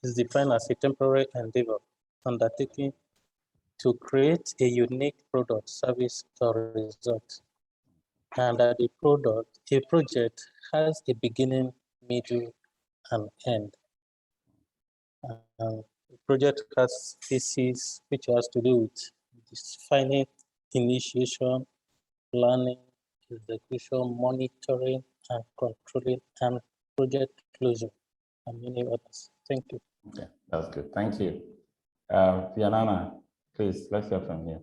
is defined as a temporary endeavor undertaken to create a unique product, service, or result, and that a project has a beginning, middle, and end. The project has phases which has to do with defining initiation, planning, execution, monitoring, and controlling, and project closure, and many others. Thank you. Okay, that's good. Thank you. Fianana, please, let's hear from you.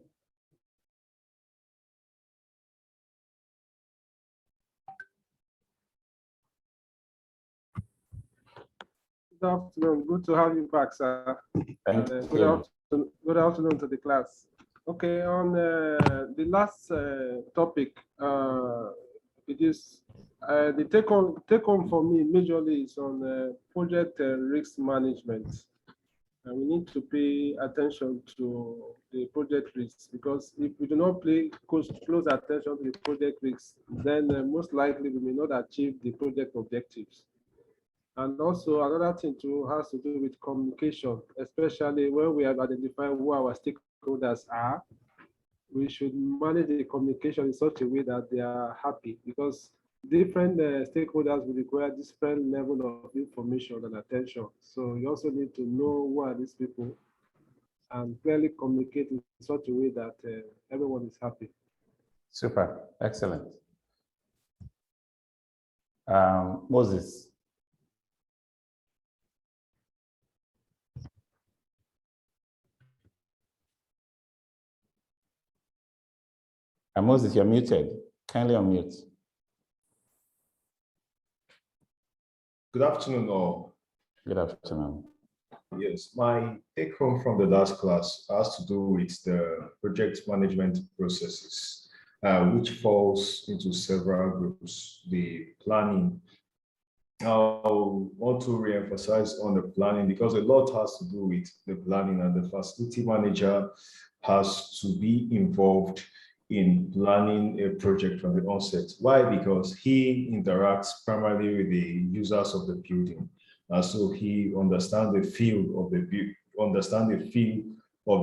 Good afternoon. Good to have you back, sir. Thank you. Good afternoon to the class. Okay, on the last topic, it is the take home for me majorly is on project risk management. And we need to pay attention to the project risks, because if we do not pay close attention to the project risks, then most likely we may not achieve the project objectives. And also another thing too has to do with communication, especially when we have identified who our stakeholders are. We should manage the communication in such a way that they are happy, because different stakeholders will require different level of information and attention. So you also need to know who are these people and clearly communicate in such a way that everyone is happy. Super, excellent. Moses. Moses, you're muted. Kindly unmute. Good afternoon, all. Good afternoon. Yes, my take home from the last class has to do with the project management processes, which falls into several groups. The planning. I want to re-emphasize on the planning, because a lot has to do with the planning, and the facility manager has to be involved in planning a project from the onset. Why? Because he interacts primarily with the users of the building. So he understands the feel of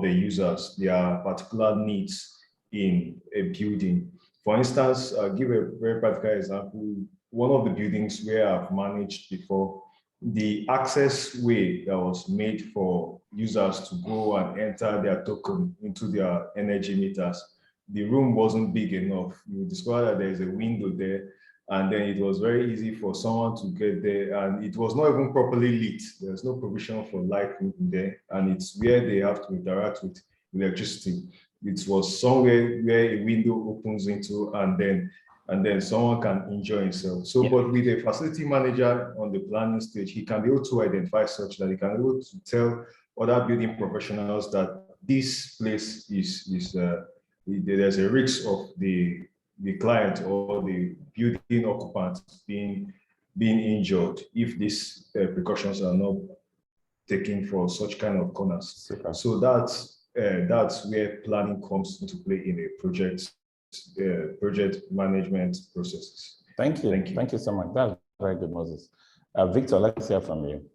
the users, their particular needs in a building. For instance, I'll give a very practical example. One of the buildings where I've managed before, the access way that was made for users to go and enter their token into their energy meters, the room wasn't big enough. You discover that there's a window there, and then it was very easy for someone to get there, and it was not even properly lit. There's no provision for lighting there, and it's where they have to interact with electricity. It was somewhere where a window opens into, and then someone can enjoy himself. So, yeah. But with a facility manager on the planning stage, he can be able to identify such that he can be able to tell other building professionals that this place there's a risk of the client or the building occupant being injured if these precautions are not taken for such kind of corners. Okay. So that's where planning comes into play in a project management processes. Thank you. Thank you so much. That's very good, Moses. Victor, let's hear from you.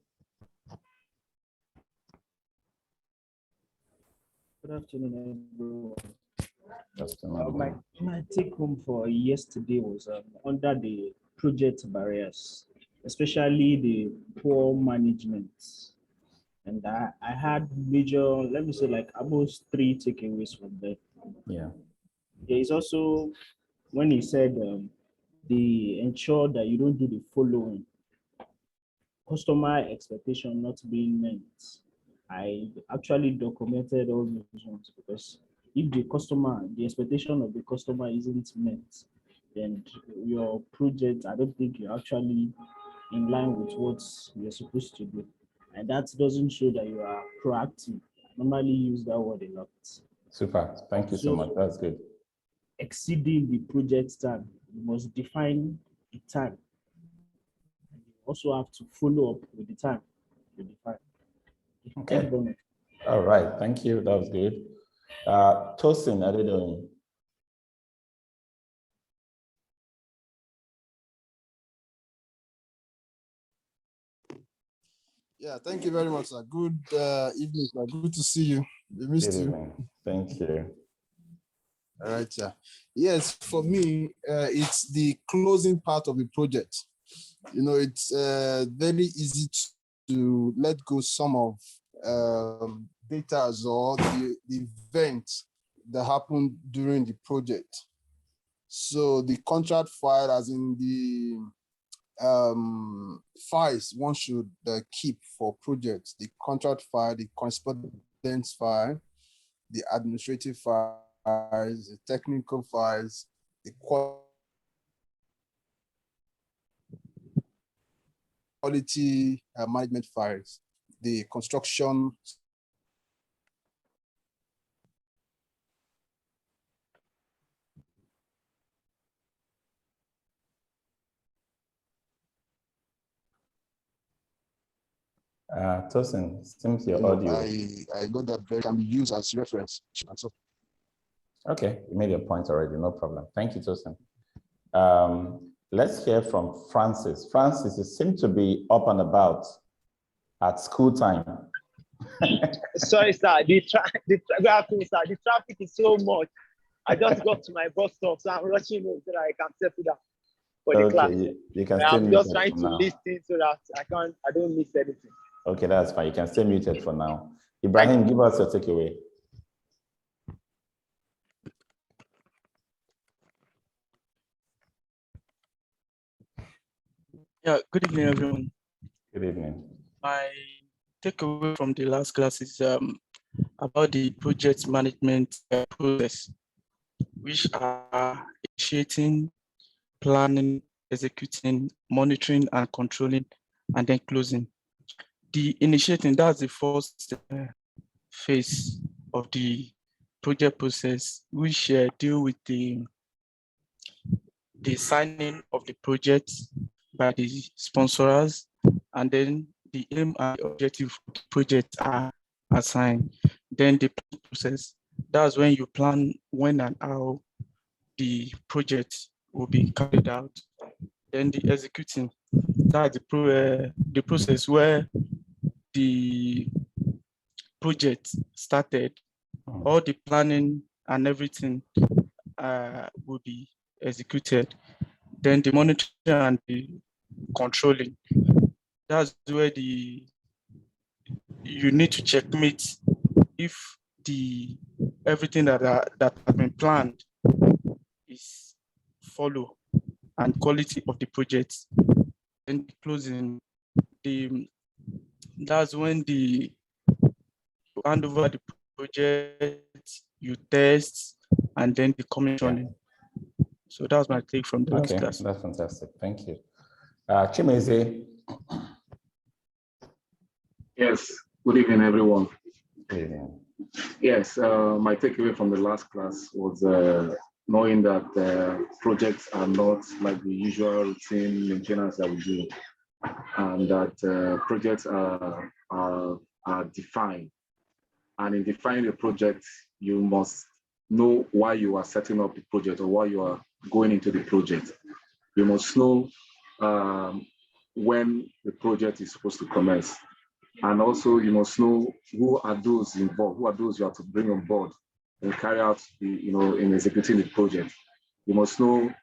Good afternoon, everyone. My take home for yesterday was under the project barriers, especially the poor management. And I had major, let me say, like almost 3 takeaways from that. Yeah. There is also when he said they ensure that you don't do the following: customer expectation not being met. I actually documented all those ones, because if the expectation of the customer isn't met, then your project, I don't think you're actually in line with what you're supposed to do. And that doesn't show that you are proactive. I normally use that word a lot. Super, thank you so much, that's good. Exceeding the project time, you must define the time. You also have to follow up with the time you define. Okay. All right. Thank you. That was good. Tosin, how are you doing? Yeah, thank you very much, sir. Good evening, sir. Good to see you. We missed Good you. evening. Thank you. All right, sir. Yes, for me, it's the closing part of the project. You know, it's very easy to let go some of data or the events that happened during the project. So the contract file, as in the files one should keep for projects, the contract file, the correspondence file, the administrative files, the technical files, the quality management files, the construction. Tosin, seems your You know, audio. I got that very can be used as reference. And so Okay, you made your point already, no problem. Thank you, Tosin. Let's hear from Francis. Francis, you seem to be up and about at school time. Sorry, sir. Good afternoon, sir. The traffic is so much. I just got to my bus stop, so I'm rushing home so that I can settle down for the class. You can But stay I'm muted just trying for to now. listen so that I don't miss anything. Okay, that's fine. You can stay muted for now. Ibrahim, give us your takeaway. Yeah, good evening, everyone. Good evening. My takeaway from the last class is about the project management process, which are initiating, planning, executing, monitoring, and controlling, and then closing. The initiating, that's the first phase of the project process, which deal with the signing of the project by the sponsors, and then the aim and the objective of the project are assigned. Then the process, that's when you plan when and how the project will be carried out. Then the executing, that's the process where the project started, all the planning and everything will be executed. Then the monitoring and the controlling, that's where you need to checkmate if everything that has been planned is follow and quality of the project. And closing, that's when you hand over the project, you test, and then the commissioning. Yeah. So that's my take from the last class. That's fantastic. Thank you. Chimeze. Yes, good evening, everyone. Good evening. Yes, my takeaway from the last class was knowing that projects are not like the usual routine maintenance that we do, and that projects are defined. And in defining the project, you must know why you are setting up the project or why you are going into the project. You must know when the project is supposed to commence. And also you must know who are those involved, who are those you have to bring on board and carry out in executing the project. You must know,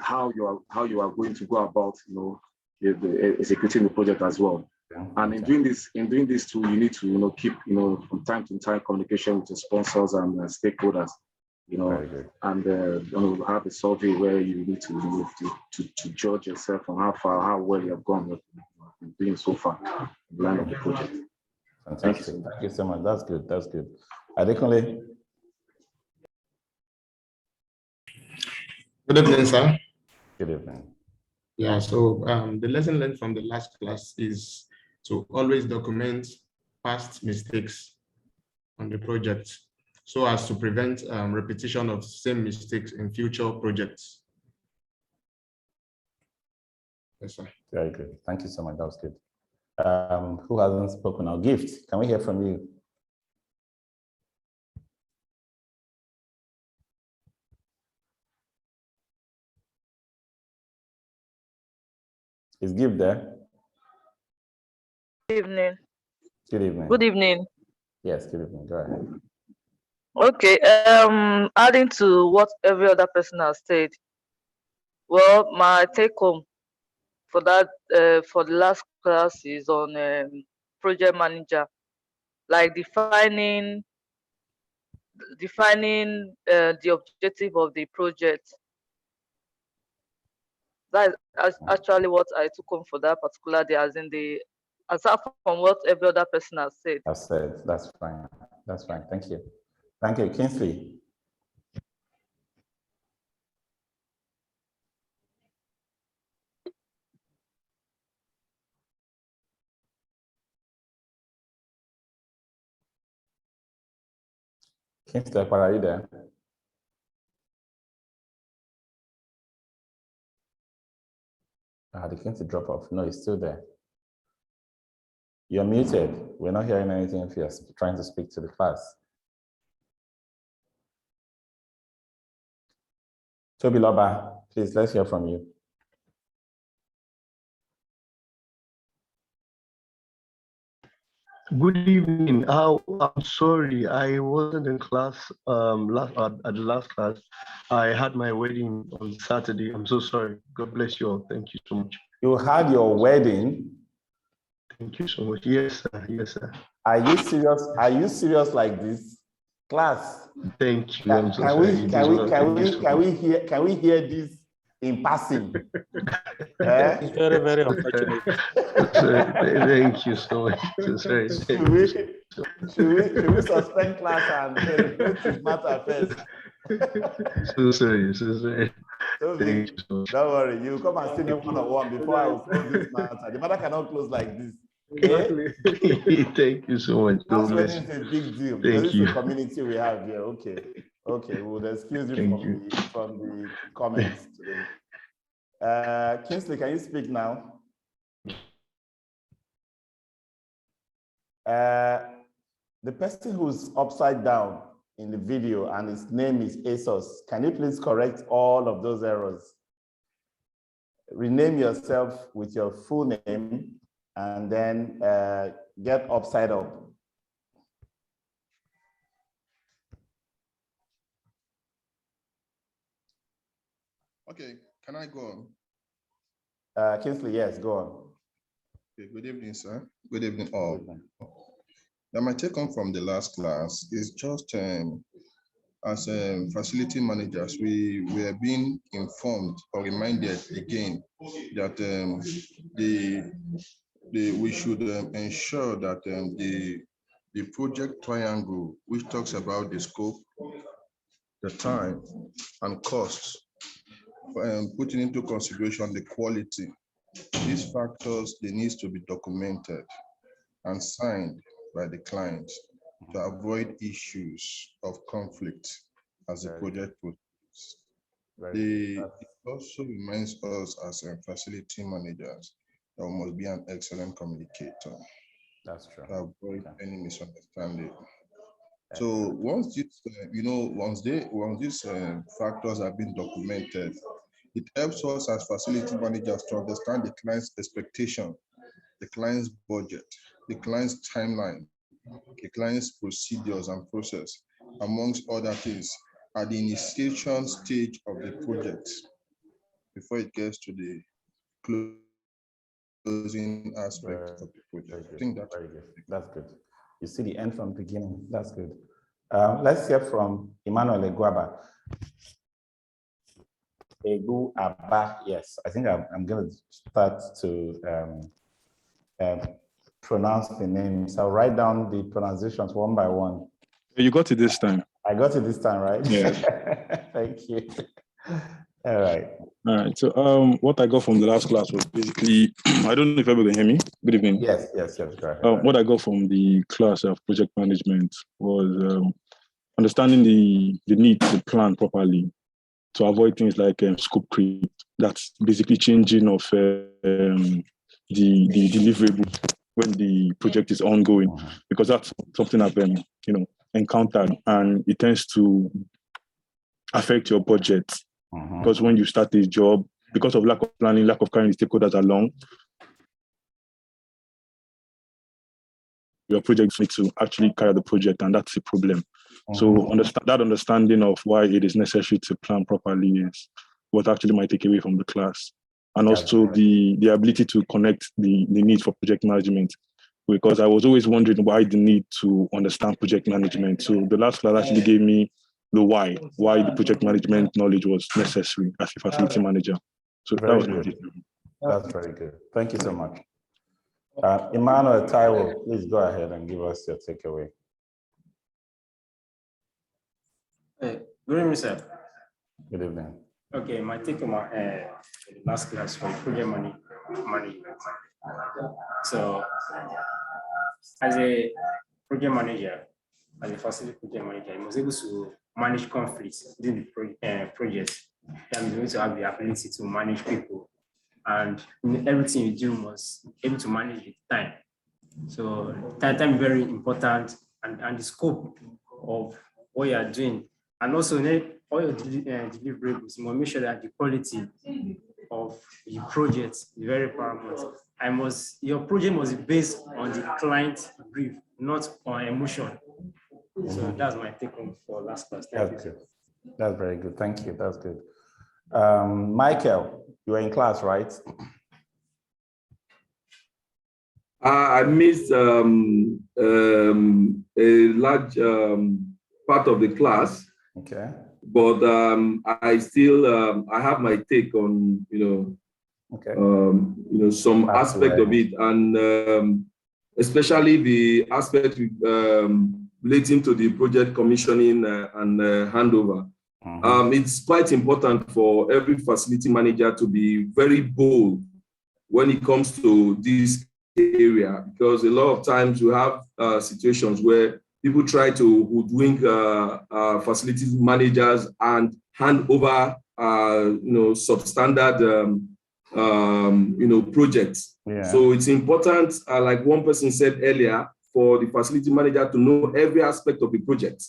how you are going to go about, executing the project as well. Yeah. And in doing this too, you need to, keep, from time to time communication with your sponsors and stakeholders, and have a survey where you need to judge yourself on how well you have gone doing so far in the line of the project. Fantastic. Thank you so much. That's good. That's good. Adekunle. Good evening, sir. Good evening. Yeah, so the lesson learned from the last class is to always document past mistakes on the project so as to prevent repetition of same mistakes in future projects. Yes, sir. Very good. Thank you so much. That was good. Who hasn't spoken now? Gift, can we hear from you? Is Gift there? evening. Good evening. Good evening. Yes, good evening. Go ahead. Okay. Adding to what every other person has said. Well, my take home for that for the last class is on project manager, like defining the objective of the project. That is actually what I took home for that particular day, aside from what every other person has said. That's fine. That's fine. Thank you. Thank you. Kingsley. Kingsley, are you there? The Kingsley drop off. No, he's still there. You're muted. We're not hearing anything if you're trying to speak to the class. Toby Loba, please, let's hear from you. Good evening. I'm sorry, I wasn't in class at the last class. I had my wedding on Saturday. I'm so sorry. God bless you all. Thank you so much. You had your wedding? Thank you so much. Yes, sir. Yes, sir. Are you serious? Are you serious like this? Class. Thank you. I'm so sorry. Can we hear this in passing? It's very, very unfortunate. Thank you so much. Sorry. Should we suspend class and celebrate this matter first? So sorry. Thank you so much. Don't worry, you come and see me one-on-one before I will close this matter. The matter cannot close like this. Exactly. Thank you so much. That's when it's a big deal. Thank you. It's the community we have here. Okay, we'll excuse you from the comments today. Kingsley, can you speak now? The person who's upside down in the video and his name is ASOS, can you please correct all of those errors? Rename yourself with your full name and then get upside up. Okay, can I go on? Kingsley, yes, go on. Okay, good evening, sir. Good evening, all. Now, my take on from the last class is just as facility managers, we are being informed or reminded again that we should ensure that the project triangle, which talks about the scope, the time, and costs, putting into consideration the quality. These factors, they need to be documented and signed by the client to avoid issues of conflict as the project proceeds. It also reminds us as facility managers that we must be an excellent communicator. That's true. To avoid any misunderstanding. So once this, once these factors have been documented, it helps us as facility managers to understand the client's expectation, the client's budget, the client's timeline, the client's procedures and process, amongst other things, at the initiation stage of the project before it gets to the closing aspect of the project. I think that's very good. That's good. You see the end from the beginning. That's good. Let's hear from Emmanuel Eguaba. Eguaba, yes. I think I'm going to start to pronounce the names. I'll write down the pronunciations one by one. You got it this time. I got it this time, right? Yeah. Thank you. All right. All right. So what I got from the last class was basically, I don't know if everybody can hear me. Good evening. Yes. Go ahead. What I got from the class of project management was understanding the need to plan properly to avoid things like scope creep. That's basically changing of the deliverables when the project is ongoing, because that's something I've encountered, and it tends to affect your budget. Because when you start a job, because of lack of planning, lack of carrying the stakeholders along, your projects need to actually carry out the project, and that's a problem. So that understanding of why it is necessary to plan properly is what actually might take away from the class. And also the ability to connect the need for project management, because I was always wondering why the need to understand project management. So the last class actually gave me the why the project management knowledge was necessary as a facility manager. So that was good. That's very good. Thank you so much. Emmanuel Taiwo, please go ahead and give us your takeaway. Good evening, sir. Good evening. Okay, my take on my last class for project management. So, as a project manager, as a facility project manager, I was able to manage conflicts within the project. That means you need to have the ability to manage people, and in everything you do must be able to manage the time. So time is very important, and the scope of what you are doing, and also all your deliverables. You must make sure that the quality of the project is very paramount. Your project must be based on the client brief, not on emotion. So that's my take home for last class. Thank you. That's very good. Thank you. That's good. Michael, you were in class, right? I missed a large part of the class. Okay. But I still I have my take on some aspect of it, and especially the aspect relating to the project commissioning and handover. It's quite important for every facility manager to be very bold when it comes to this area, because a lot of times you have situations where people try to hoodwink facilities managers and hand over substandard projects. Yeah. So it's important, like one person said earlier, for the facility manager to know every aspect of the project,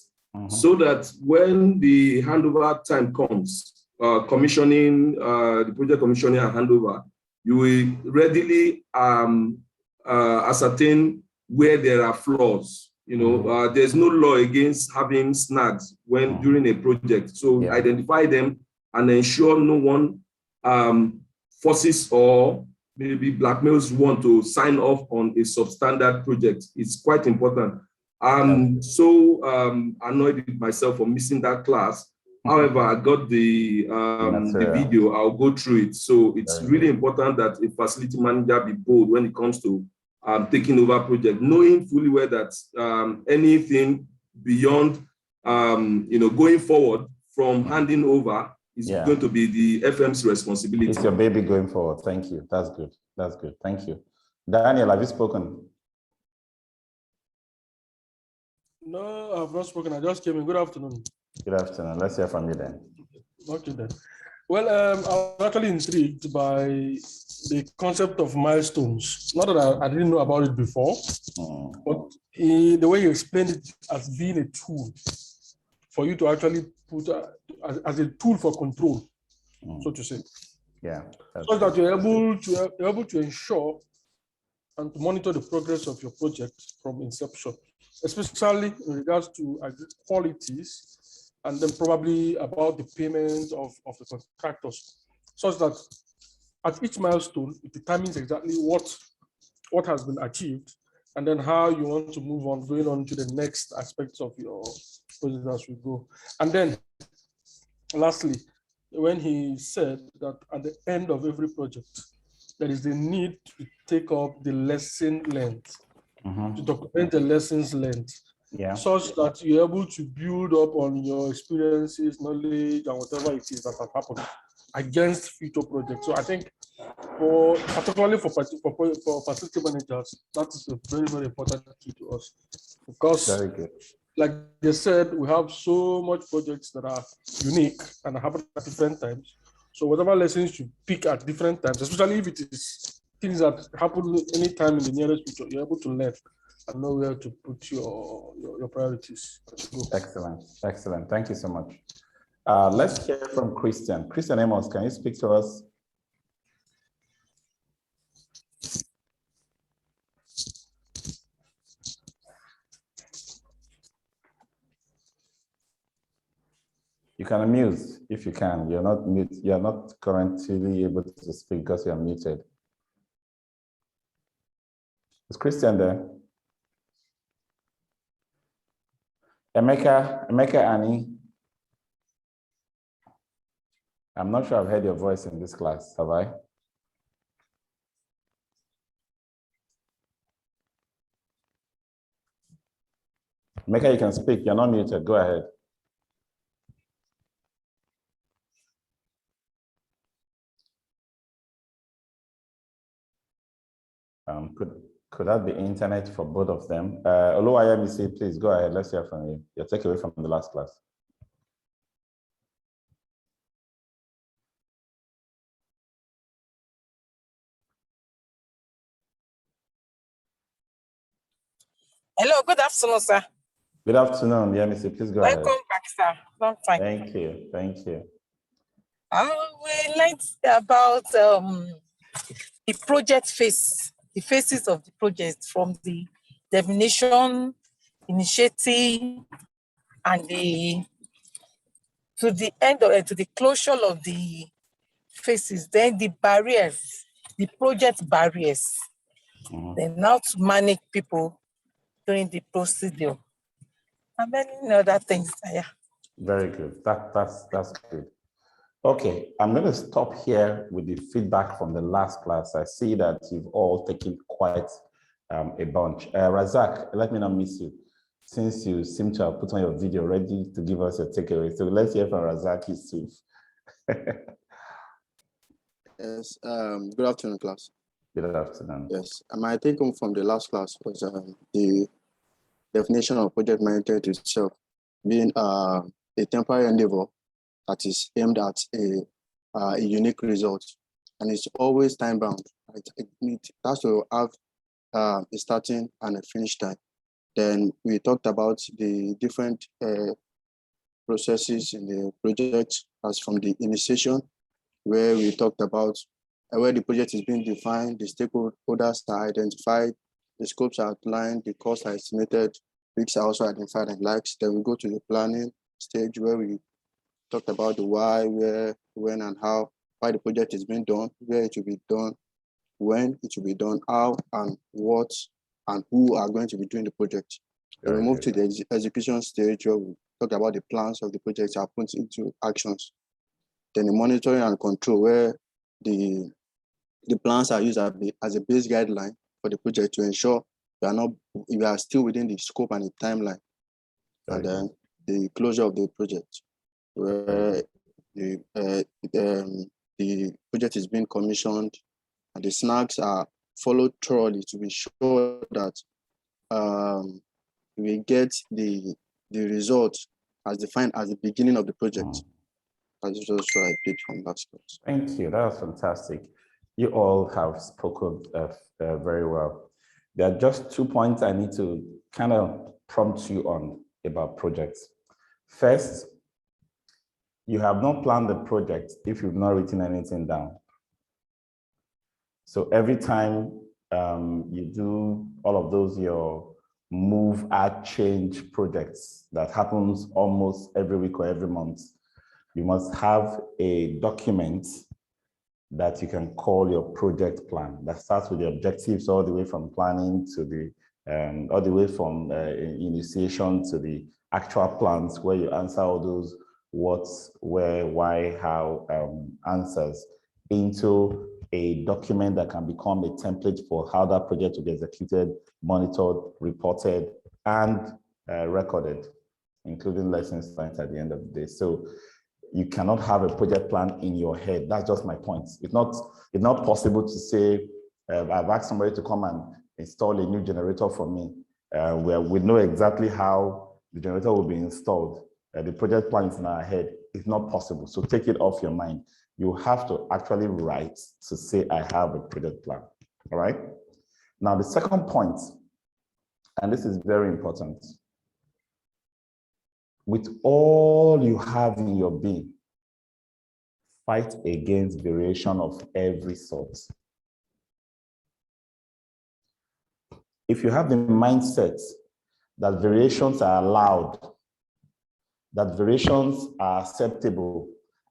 so that when the handover time comes, commissioning, the project commissioning and handover, you will readily ascertain where there are flaws. There's no law against having snags during a project. So identify them and ensure no one forces or maybe blackmails one to sign off on a substandard project. It's quite important. I'm so annoyed with myself for missing that class. However, I got the video. I'll go through it. So it's really important that a facility manager be bold when it comes to taking over project, knowing fully well that anything beyond going forward from handing over is going to be the FM's responsibility. It's your baby going forward. Thank you. That's good. That's good. Thank you. Daniel, have you spoken? No, I've not spoken. I just came in. Good afternoon. Good afternoon. Let's hear from you then. Okay then. Well, I was actually intrigued by the concept of milestones. Not that I didn't know about it before, but the way you explained it as being a tool for you to actually put as a tool for control, so to say. Yeah. So that you're able to ensure and to monitor the progress of your project from inception, especially in regards to qualities, and then probably about the payment of the contractors, such that at each milestone, it determines exactly what has been achieved, and then how you want to move on, going on to the next aspects of your project as we go. And then lastly, when he said that at the end of every project, there is the need to take up the lesson learned, to document the lessons learned, such that you're able to build up on your experiences, knowledge, and whatever it is that has happened against future projects. So I think, particularly for facility managers, that is a very, very important key to us, because, like they said, we have so much projects that are unique and happen at different times. So whatever lessons you pick at different times, especially if it is things that happen anytime in the nearest future, you're able to learn and know where to put your priorities. Excellent, excellent. Thank you so much. Let's hear from Christian. Christian Amos, can you speak to us? You can unmute if you can. You're not mute. You're not currently able to speak because you're muted. Is Christian there? Emeka Annie. I'm not sure I've heard your voice in this class, have I? Emeka, you can speak. You're not muted. Go ahead. Could that be internet for both of them? Oluwayemisi, please go ahead. Let's hear from you. Your takeaway from the last class. Hello, good afternoon, sir. Good afternoon, Yemisi. Please go ahead. Welcome back, sir. I'm fine. Thank you. Thank you. We learned about the project phase, the phases of the project, from the definition, initiative, and to the end of to the closure of the phases. Then the barriers, the project barriers. Then how to manage people during the procedure, and many other things. Yeah. Very good. That's good. Okay, I'm going to stop here with the feedback from the last class. I see that you've all taken quite a bunch. Razak, let me not miss you, since you seem to have put on your video ready to give us a takeaway. So let's hear from Razak Yusuf. Yes, good afternoon, class. Good afternoon. Yes, my take home from the last class was the definition of project management itself being a temporary endeavor that is aimed at a unique result, and it's always time bound. It has to have a starting and a finish time. Then we talked about the different processes in the project, as from the initiation, where we talked about where the project is being defined, the stakeholders are identified, the scopes are outlined, the costs are estimated, risks are also identified and likes. Then we go to the planning stage, where we talked about the why, where, when, and how, why the project is being done, where it will be done, when it will be done, how and what and who are going to be doing the project. Then we move to the execution stage, where we talk about the plans of the project are put into actions. Then the monitoring and control, where the plans are used as a base guideline for the project to ensure we are still within the scope and the timeline. And then the closure of the project, where the project is being commissioned and the snags are followed thoroughly to be sure that we get the result as defined as the beginning of the project. That's just what I did from last class. Thank you. That was fantastic. You all have spoken very well. There are just 2 points I need to kind of prompt you on about projects. First, you have not planned the project if you've not written anything down. So every time you do all of those, your move, add, change projects that happens almost every week or every month, you must have a document that you can call your project plan that starts with the objectives all the way from planning to the all the way from initiation to the actual plans, where you answer all those what, where, why, how answers into a document that can become a template for how that project will be executed, monitored, reported, and recorded, including lessons learned at the end of the day. So you cannot have a project plan in your head. That's just my point. It's not possible to say, I've asked somebody to come and install a new generator for me, where we know exactly how the generator will be installed. The project plan is in our head. It's not possible. So take it off your mind. You have to actually write to say, I have a project plan. All right? Now, the second point, and this is very important. With all you have in your being, fight against variation of every sort. If you have the mindset that variations are allowed, that variations are acceptable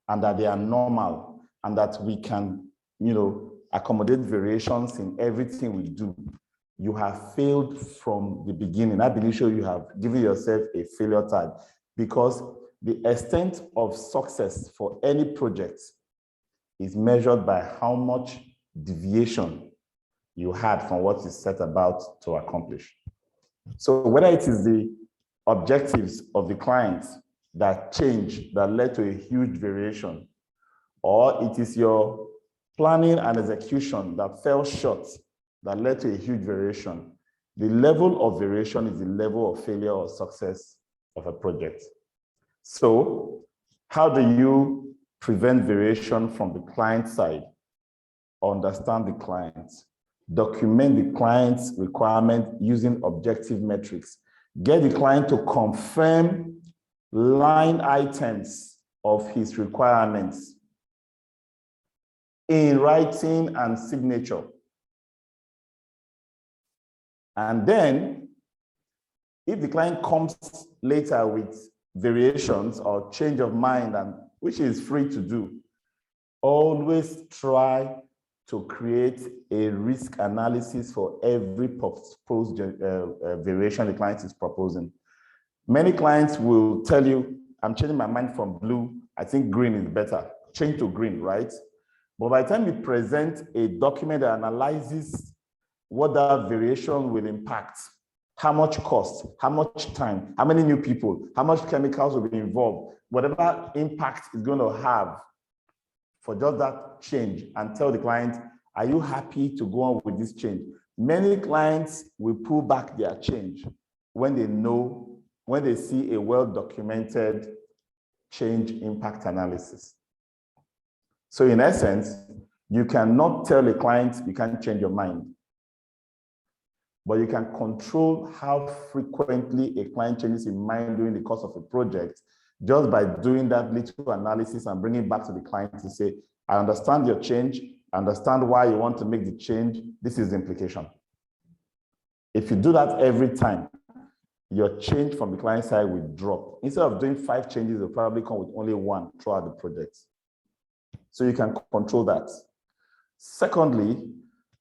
and that they are normal and that we can, accommodate variations in everything we do, you have failed from the beginning. I believe you have given yourself a failure tag, because the extent of success for any project is measured by how much deviation you had from what you set about to accomplish. So whether it is the objectives of the client that change, that led to a huge variation, or it is your planning and execution that fell short, that led to a huge variation, the level of variation is the level of failure or success of a project. So how do you prevent variation from the client side? Understand the client. Document the client's requirement using objective metrics. Get the client to confirm line items of his requirements in writing and signature. And then, if the client comes later with variations or change of mind, and which is free to do, always try to create a risk analysis for every proposed variation the client is proposing. Many clients will tell you, I'm changing my mind from blue, I think green is better. Change to green, right? But by the time you present a document that analyzes what that variation will impact, how much cost, how much time, how many new people, how much chemicals will be involved, whatever impact it's going to have for just that change, and tell the client, are you happy to go on with this change? Many clients will pull back their change when they see a well-documented change impact analysis. So in essence, you cannot tell a client you can't change your mind, but you can control how frequently a client changes his mind during the course of a project, just by doing that little analysis and bringing it back to the client to say, I understand your change, I understand why you want to make the change, this is the implication. If you do that every time, your change from the client side will drop. Instead of doing 5 changes, you'll probably come with only 1 throughout the project. So you can control that. Secondly,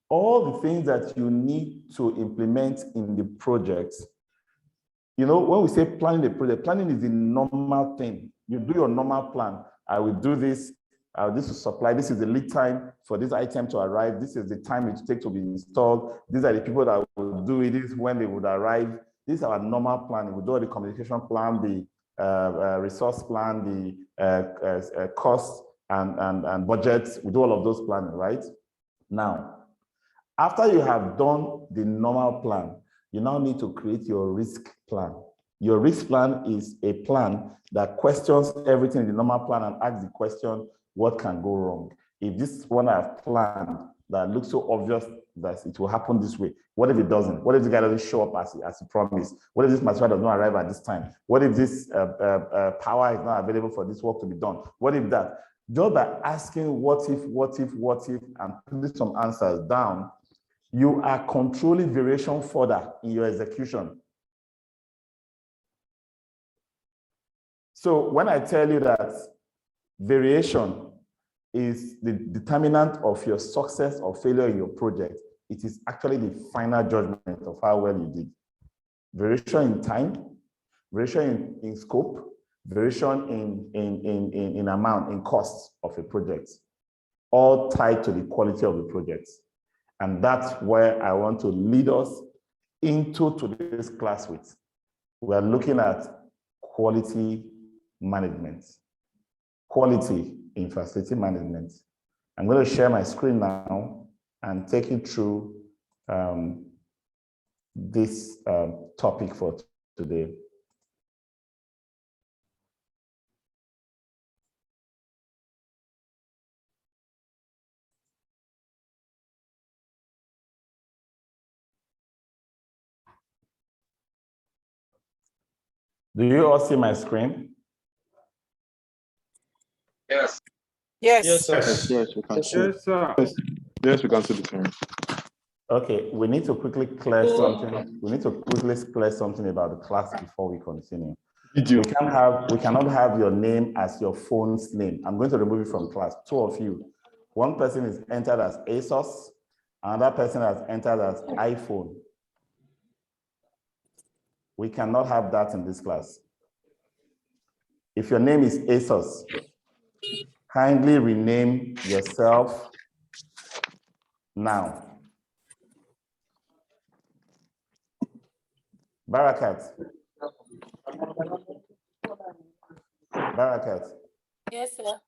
all the things that you need to implement in the project, when we say planning the project, planning is the normal thing. You do your normal plan. I will do this. This is supply. This is the lead time for this item to arrive. This is the time it takes to be installed. These are the people that will do it. This is when they would arrive. This is our normal planning. We do the communication plan, the resource plan, the cost and budgets. We do all of those planning, right? Now, after you have done the normal plan, you now need to create your risk plan. Your risk plan is a plan that questions everything in the normal plan and asks the question, what can go wrong? If this one I've planned that looks so obvious that it will happen this way, what if it doesn't? What if the guy doesn't show up as he promised? What if this material does not arrive at this time? What if this power is not available for this work to be done? What if that? Just by asking what if, and putting some answers down, you are controlling variation further in your execution. So when I tell you that variation is the determinant of your success or failure in your project, it is actually the final judgment of how well you did. Variation in time, variation in scope, variation in amount, in cost of a project, all tied to the quality of the project. And that's where I want to lead us into today's class with. We are looking at quality management, quality in facility management. I'm going to share my screen now and take you through this topic for today. Do you all see my screen? Yes. Yes. Yes, sir. Yes, we can see. Yes, sir. Yes, we can see the screen. Okay, we need to quickly clear something. We need to quickly clear something about the class before we continue. We cannot have your name as your phone's name. I'm going to remove it from class. Two of you. One person is entered as ASOS, another person has entered as iPhone. We cannot have that in this class. If your name is ASOS, kindly rename yourself now. Barakat. Barakat. Yes, sir.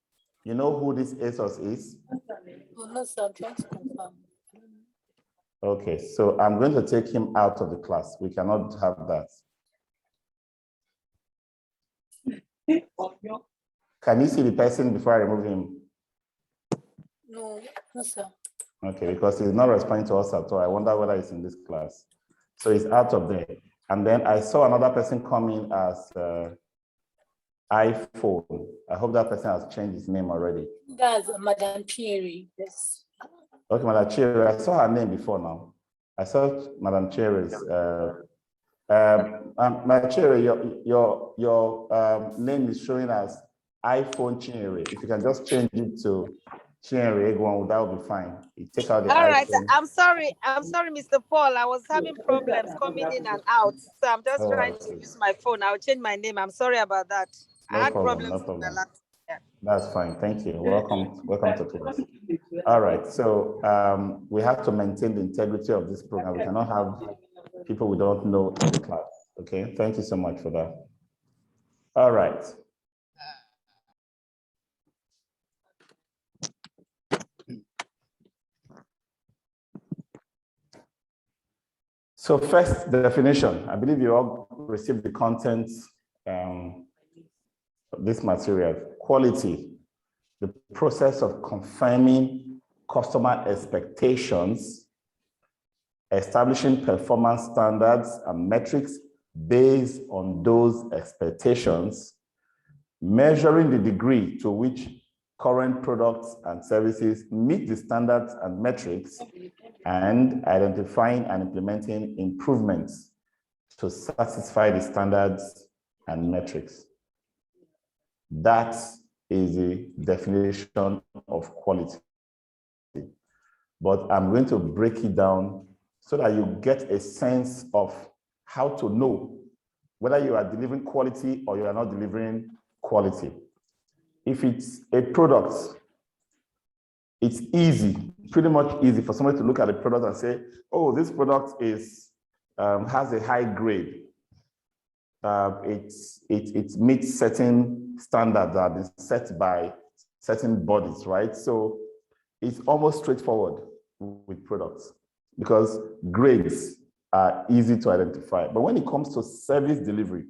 You know who this ASOS is? Oh, no, sir. I'm trying to confirm. Okay, so I'm going to take him out of the class. We cannot have that. Can you see the person before I remove him? No, no, sir. Okay, because he's not responding to us at all. I wonder whether he's in this class. So he's out of there. And then I saw another person come in as iPhone. I hope that person has changed his name already. That's Madam Thierry. Yes. Okay, Madam Cherry, I saw her name before now. I saw Madam Cherry's. Madam Cherry, your name is showing as iPhone Cherry. If you can just change it to Cherry, that would be fine. You take out the All right, iPhone. I'm sorry, Mr. Paul. I was having problems coming in and out, so I'm just trying to use my phone. I'll change my name. I'm sorry about that. I had problems No with problem. the laptop. Yeah. That's fine. Thank you. Welcome to class. All right. So we have to maintain the integrity of this program. We cannot have people we don't know in the class. Okay. Thank you so much for that. All right. So first definition. I believe you all received the content of this material. Quality. The process of confirming customer expectations, establishing performance standards and metrics based on those expectations, measuring the degree to which current products and services meet the standards and metrics, and identifying and implementing improvements to satisfy the standards and metrics. That is the definition of quality. But I'm going to break it down so that you get a sense of how to know whether you are delivering quality or you are not delivering quality. If it's a product, it's easy, pretty much easy for somebody to look at the product and say, oh, this product is has a high grade. It meets certain standards that are set by certain bodies, right? So it's almost straightforward with products because grades are easy to identify. But when it comes to service delivery,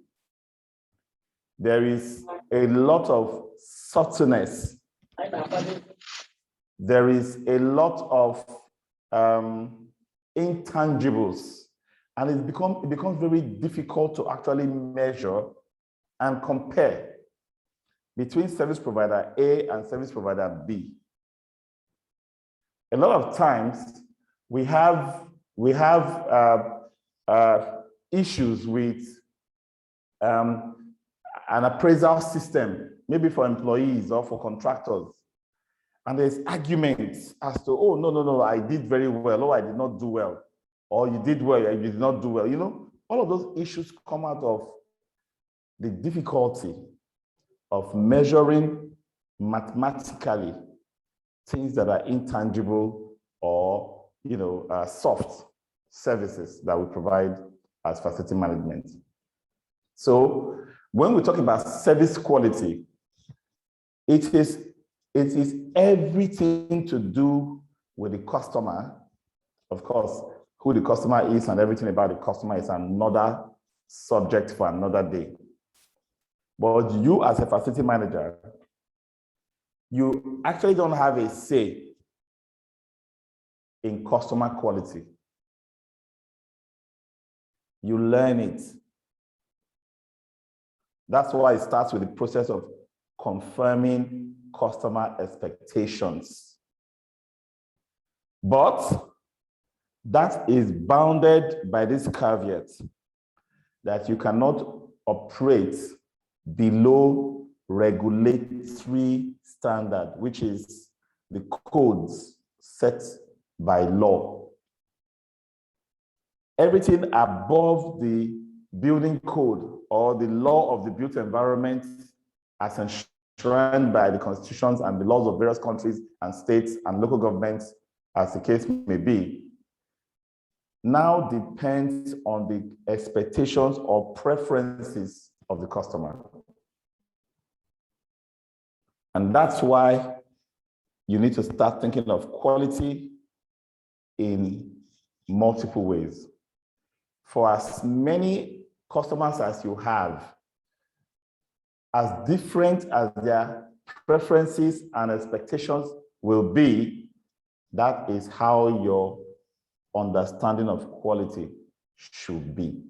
there is a lot of subtleness. There is a lot of intangibles, and it becomes very difficult to actually measure and compare between service provider A and service provider B. A lot of times we have issues with an appraisal system, maybe for employees or for contractors. And there's arguments as to, oh, no, I did very well, or I did not do well, or you did well, you did not do well. You know, all of those issues come out of the difficulty of measuring mathematically things that are intangible or, soft services that we provide as facility management. So when we talk about service quality, it is everything to do with the customer. Of course, who the customer is and everything about the customer is another subject for another day. But you as a facility manager, you actually don't have a say in customer quality. You learn it. That's why it starts with the process of confirming customer expectations. But that is bounded by this caveat that you cannot operate below regulatory standard, which is the codes set by law. Everything above the building code or the law of the built environment as enshrined by the constitutions and the laws of various countries and states and local governments, as the case may be, now depends on the expectations or preferences of the customer. And that's why you need to start thinking of quality in multiple ways. For as many customers as you have, as different as their preferences and expectations will be, that is how your understanding of quality should be.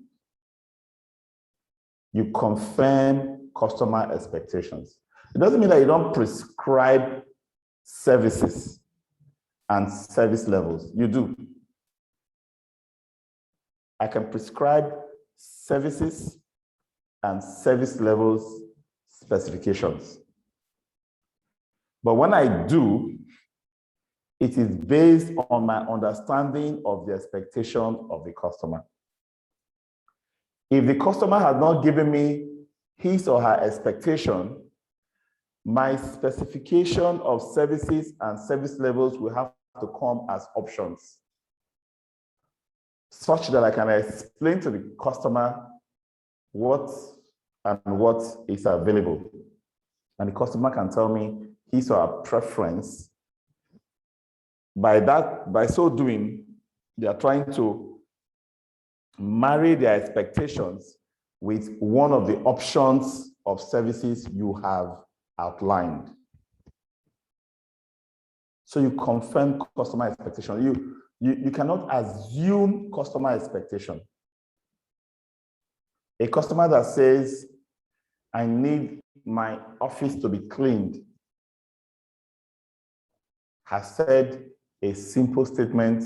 You confirm customer expectations. It doesn't mean that you don't prescribe services and service levels. You do. I can prescribe services and service levels specifications. But when I do, it is based on my understanding of the expectation of the customer. If the customer has not given me his or her expectation, my specification of services and service levels will have to come as options, such that I can explain to the customer what is available. And the customer can tell me his or her preference. By so doing, they are trying to marry their expectations with one of the options of services you have outlined. So you confirm customer expectation. You cannot assume customer expectation. A customer that says, I need my office to be cleaned, has said a simple statement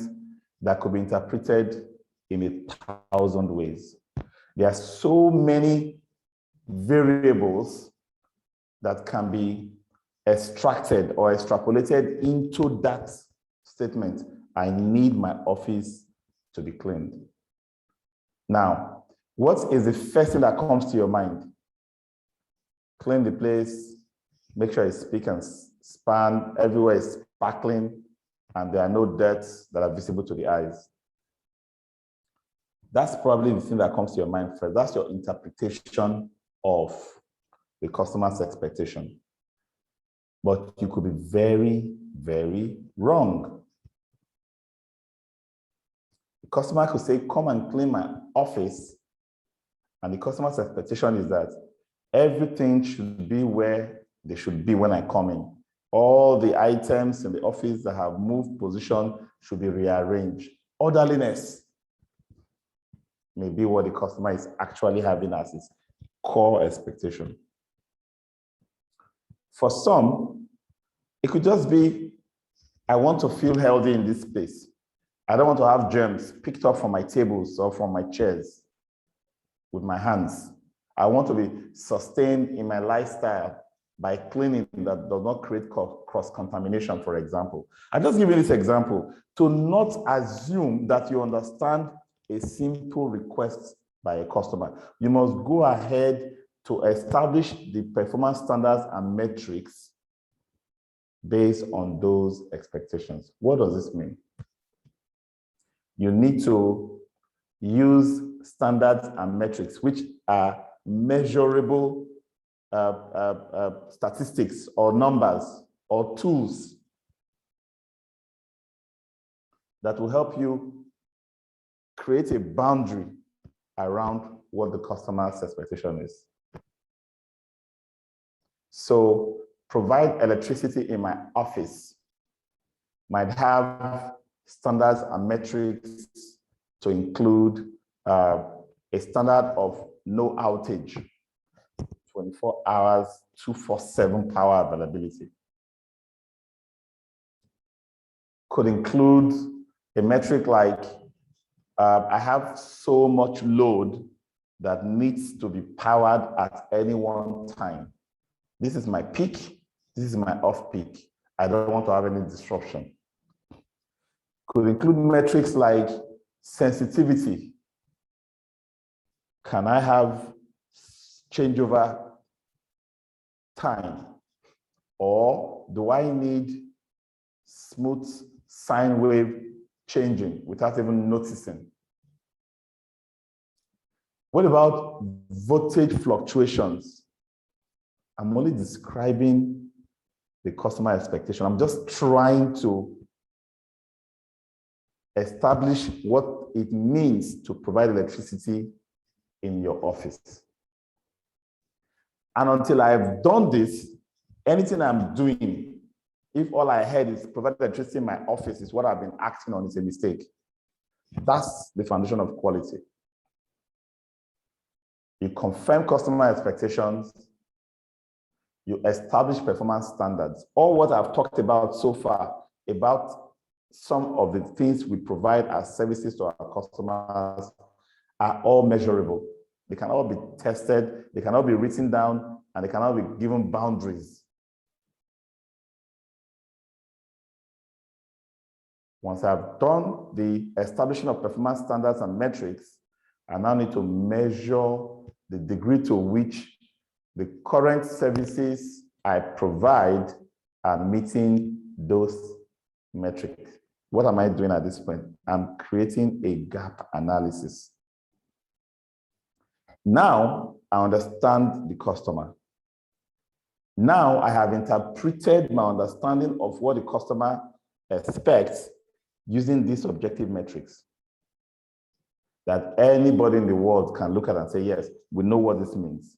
that could be interpreted in 1,000 ways. There are so many variables that can be extracted or extrapolated into that statement. I need my office to be cleaned. Now, what is the first thing that comes to your mind? Clean the place, make sure it's spick and span, everywhere is sparkling, and there are no debts that are visible to the eyes. That's probably the thing that comes to your mind first. That's your interpretation of the customer's expectation. But you could be very, very wrong. The customer could say, come and clean my office. And the customer's expectation is that everything should be where they should be when I come in. All the items in the office that have moved position should be rearranged. Orderliness may be what the customer is actually having as his core expectation. For some, it could just be, I want to feel healthy in this place. I don't want to have germs picked up from my tables or from my chairs with my hands. I want to be sustained in my lifestyle by cleaning that does not create cross-contamination, for example. I just give you this example to not assume that you understand a simple request by a customer. You must go ahead to establish the performance standards and metrics based on those expectations. What does this mean? You need to use standards and metrics, which are measurable statistics or numbers or tools that will help you create a boundary around what the customer's expectation is. So provide electricity in my office might have standards and metrics to include a standard of no outage, 24 hours, 24/7 power availability. Could include a metric like, I have so much load that needs to be powered at any one time. This is my peak, this is my off-peak. I don't want to have any disruption. Could include metrics like sensitivity. Can I have changeover time? Or do I need smooth sine wave changing without even noticing? What about voltage fluctuations? I'm only describing the customer expectation. I'm just trying to establish what it means to provide electricity in your office. And until I've done this, anything I'm doing, if all I had is provide electricity in my office is what I've been acting on, is a mistake. That's the foundation of quality. You confirm customer expectations, you establish performance standards. All what I've talked about so far about some of the things we provide as services to our customers are all measurable. They can all be tested, they can all be written down, and they can all be given boundaries. Once I've done the establishing of performance standards and metrics, I now need to measure the degree to which the current services I provide are meeting those metrics. What am I doing at this point? I'm creating a gap analysis. Now I understand the customer. Now I have interpreted my understanding of what the customer expects using these objective metrics that anybody in the world can look at and say, yes, we know what this means.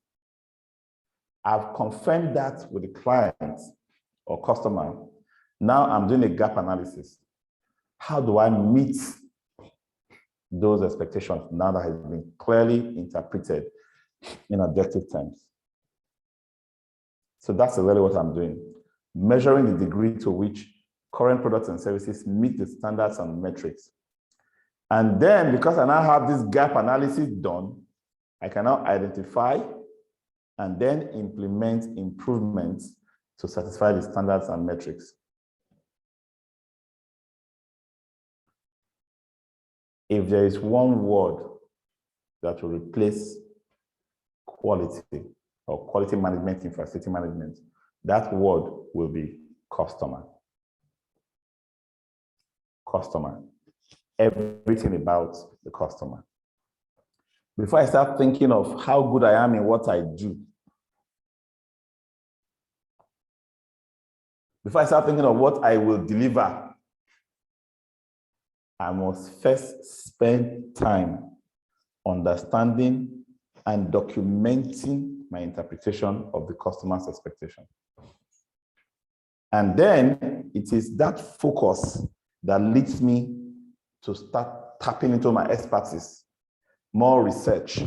I've confirmed that with the client or customer. Now I'm doing a gap analysis. How do I meet those expectations now that has been clearly interpreted in objective terms? So that's really what I'm doing. Measuring the degree to which current products and services meet the standards and metrics. And then, because I now have this gap analysis done, I can now identify and then implement improvements to satisfy the standards and metrics. If there is one word that will replace quality or quality management in facility management, that word will be customer. Customer. Everything about the customer. Before I start thinking of how good I am in what I do, before I start thinking of what I will deliver, I must first spend time understanding and documenting my interpretation of the customer's expectation. And then it is that focus that leads me to start tapping into my expertise, more research,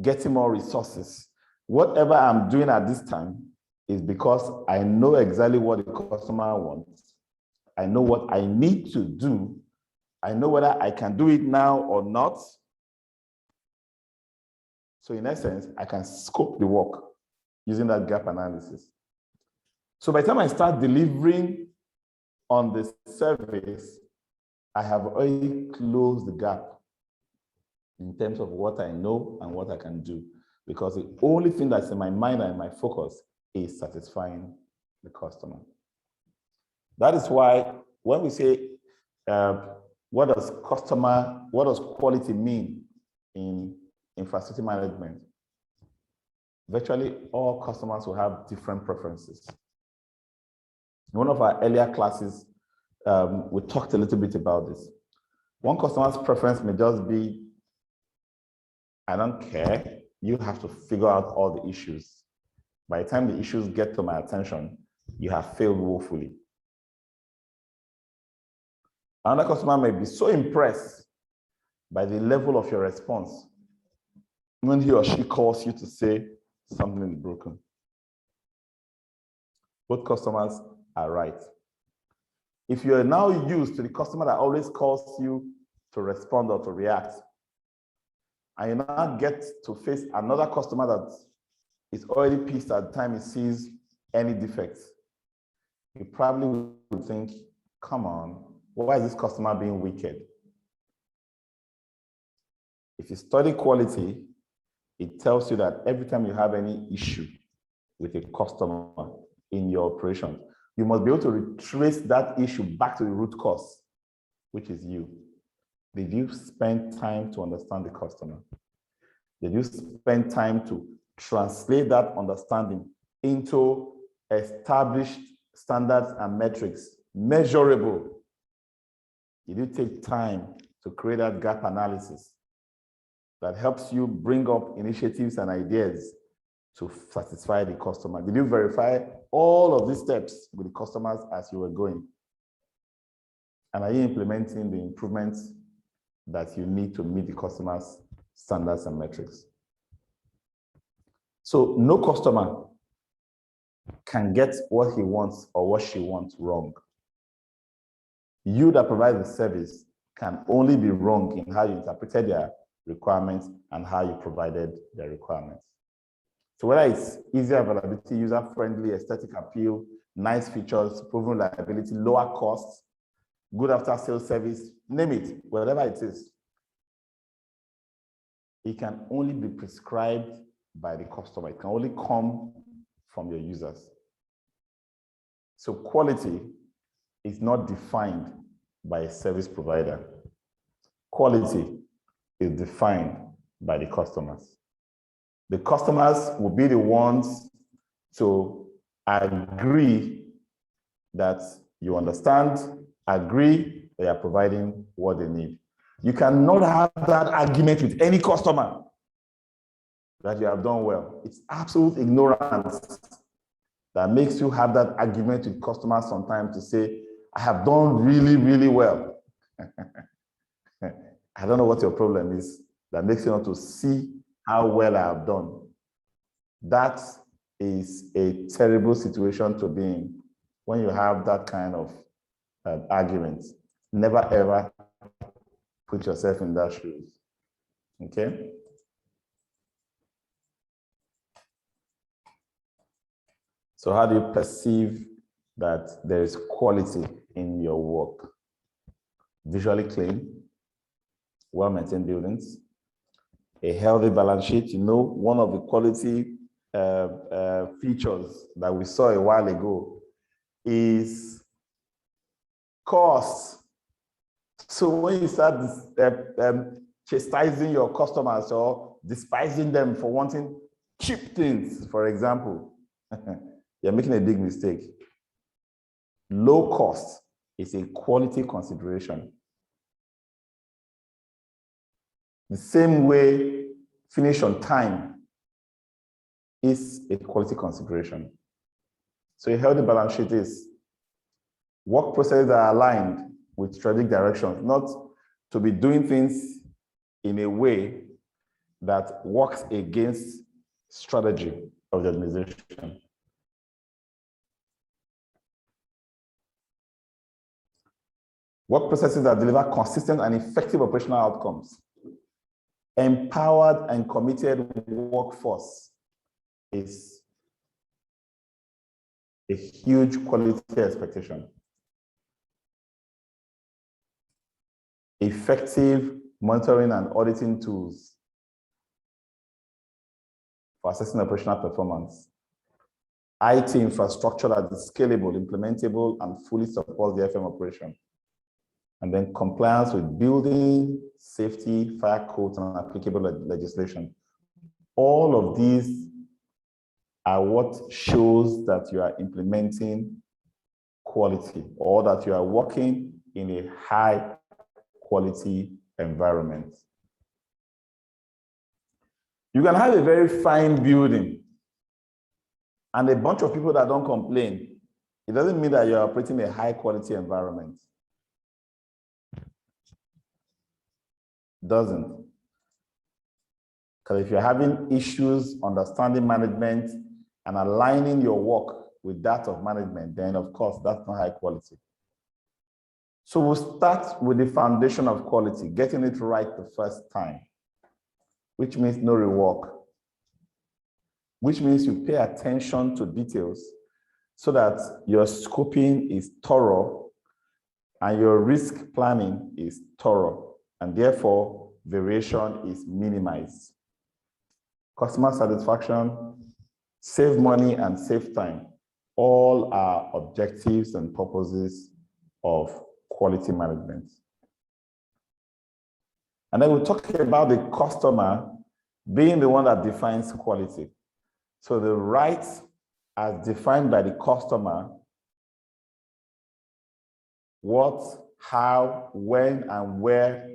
getting more resources. Whatever I'm doing at this time is because I know exactly what the customer wants. I know what I need to do. I know whether I can do it now or not. So in essence, I can scope the work using that gap analysis. So by the time I start delivering on the service, I have already closed the gap in terms of what I know and what I can do, because the only thing that's in my mind and my focus is satisfying the customer. That is why when we say, what does quality mean in facility management? Virtually all customers will have different preferences. In one of our earlier classes, we talked a little bit about this. One customer's preference may just be, I don't care, you have to figure out all the issues. By the time the issues get to my attention, you have failed woefully. Another customer may be so impressed by the level of your response when he or she calls you to say something is broken. Both customers are right. If you are now used to the customer that always calls you to respond or to react, and you now get to face another customer that is already pissed at the time he sees any defects, you probably would think, come on, why is this customer being wicked? If you study quality, it tells you that every time you have any issue with a customer in your operation, you must be able to retrace that issue back to the root cause, which is you. Did you spend time to understand the customer? Did you spend time to translate that understanding into established standards and metrics, measurable? Did you take time to create that gap analysis that helps you bring up initiatives and ideas to satisfy the customer? Did you verify all of these steps with the customers as you were going? And are you implementing the improvements that you need to meet the customer's standards and metrics? So no customer can get what he wants or what she wants wrong. You that provide the service can only be wrong in how you interpreted their requirements and how you provided their requirements. So whether it's easier availability, user-friendly, aesthetic appeal, nice features, proven reliability, lower costs, good after-sales service, name it, whatever it is, it can only be prescribed by the customer. It can only come from your users. So quality is not defined by a service provider. Quality is defined by the customers. The customers will be the ones to agree that you understand, agree that you are providing what they need. You cannot have that argument with any customer that you have done well. It's absolute ignorance that makes you have that argument with customers sometimes to say, I have done really, really well. I don't know what your problem is that makes you not to see how well I have done. That is a terrible situation to be in when you have that kind of argument. Never ever put yourself in that shoes. Okay? So how do you perceive that there is quality in your work? Visually clean, well-maintained buildings, a healthy balance sheet. You know, one of the quality features that we saw a while ago is cost. So when you start chastising your customers or despising them for wanting cheap things, for example, you're making a big mistake. Low cost is a quality consideration. The same way finish on time is a quality consideration. So a healthy balance sheet is work processes that are aligned with strategic direction, not to be doing things in a way that works against strategy of the organization. Work processes that deliver consistent and effective operational outcomes. Empowered and committed workforce is a huge quality expectation. Effective monitoring and auditing tools for assessing operational performance. IT infrastructure that is scalable, implementable, and fully supports the FM operation. And then compliance with building, safety, fire codes, and applicable legislation. All of these are what shows that you are implementing quality or that you are working in a high quality environment. You can have a very fine building and a bunch of people that don't complain. It doesn't mean that you're operating a high quality environment. Doesn't. Because if you're having issues understanding management and aligning your work with that of management, then of course that's not high quality. So we'll start with the foundation of quality, getting it right the first time. which means no rework, which means you pay attention to details so that your scoping is thorough and your risk planning is thorough, and therefore variation is minimized. Customer satisfaction, save money and save time, all are objectives and purposes of quality management. And then we'll talk about the customer being the one that defines quality. So the rights as defined by the customer, what, how, when, and where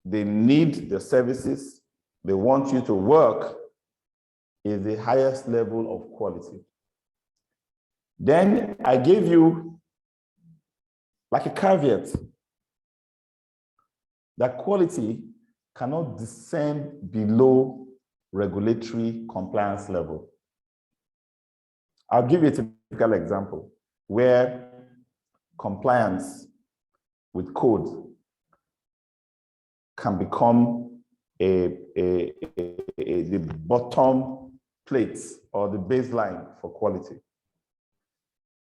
they need the services, they want you to work, is the highest level of quality. Then I gave you like a caveat that quality cannot descend below regulatory compliance level. I'll give you a typical example where compliance with code can become the bottom plate or the baseline for quality.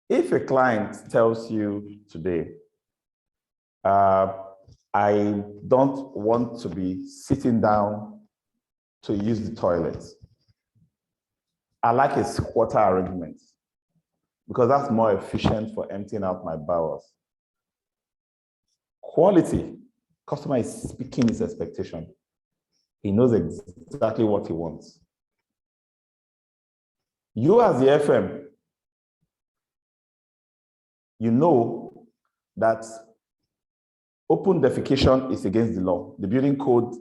If a client tells you today, I don't want to be sitting down to use the toilet, I like a squatter arrangement because that's more efficient for emptying out my bowels. Quality, customer is speaking his expectation. He knows exactly what he wants. You as the FM, you know that open defecation is against the law. The building code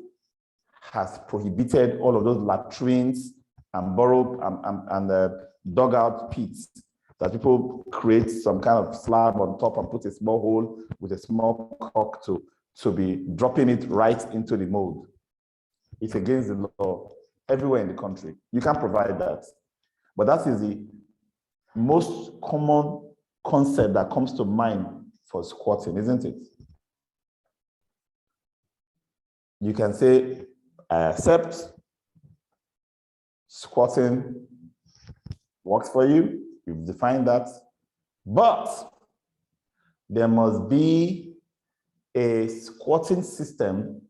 has prohibited all of those latrines and borrowed and dug out pits that people create some kind of slab on top and put a small hole with a small cock to be dropping it right into the mold. It's against the law everywhere in the country. You can't provide that. But that is the most common concept that comes to mind for squatting, isn't it? You can say, I accept, squatting works for you, you've defined that, but there must be a squatting system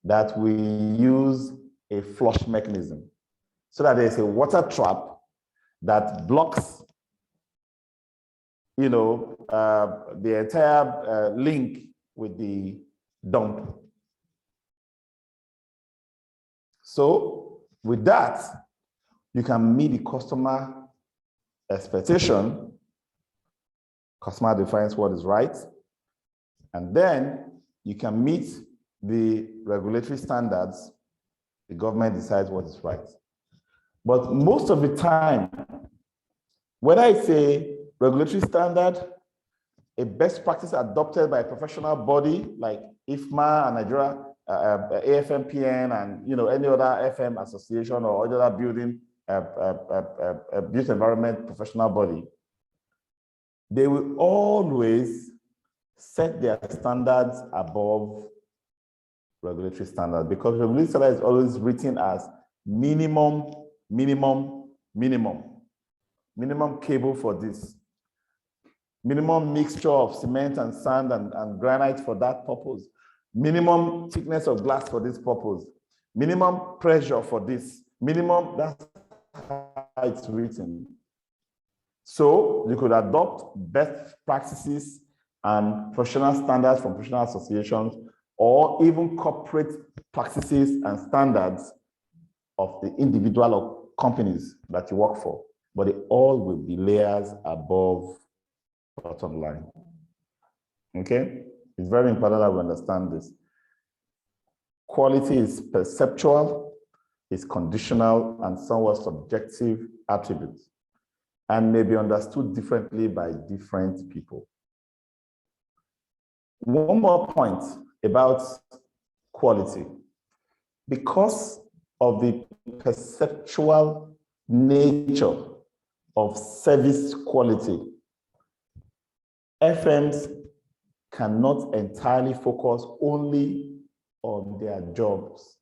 that we use a flush mechanism so that there's a water trap that blocks, you know, the entire link with the dump. So with that, you can meet the customer expectation. Customer defines what is right. And then you can meet the regulatory standards. The government decides what is right. But most of the time, whether it's a regulatory standard, a best practice adopted by a professional body like IFMA and Nigeria, AFMPN, and any other FM association or any other building built environment professional body, they will always set their standards above regulatory standards, because regulatory standard is always written as minimum cable for this, minimum mixture of cement and sand and granite for that purpose, minimum thickness of glass for this purpose, minimum pressure for this, minimum, that's how it's written. So you could adopt best practices and professional standards from professional associations, or even corporate practices and standards of the individual or companies that you work for, but they all will be layers above bottom line. Okay? It's very important that we understand this. Quality is perceptual, is conditional, and somewhat subjective attributes, and may be understood differently by different people. One more point about quality. Because of the perceptual nature of service quality, FMs cannot entirely focus only on their jobs.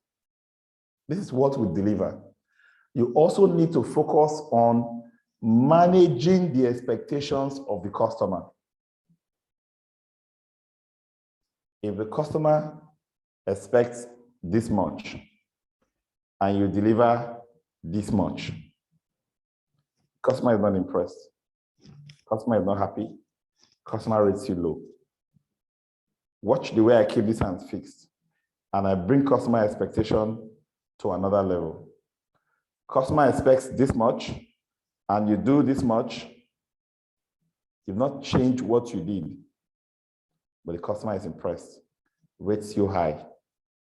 This is what we deliver. You also need to focus on managing the expectations of the customer. If the customer expects this much and you deliver this much, customer is not impressed, customer is not happy, customer rates you low. Watch the way I keep this hands fixed and I bring customer expectation to another level. Customer expects this much and you do this much. You've not changed what you did, but the customer is impressed, rates you high,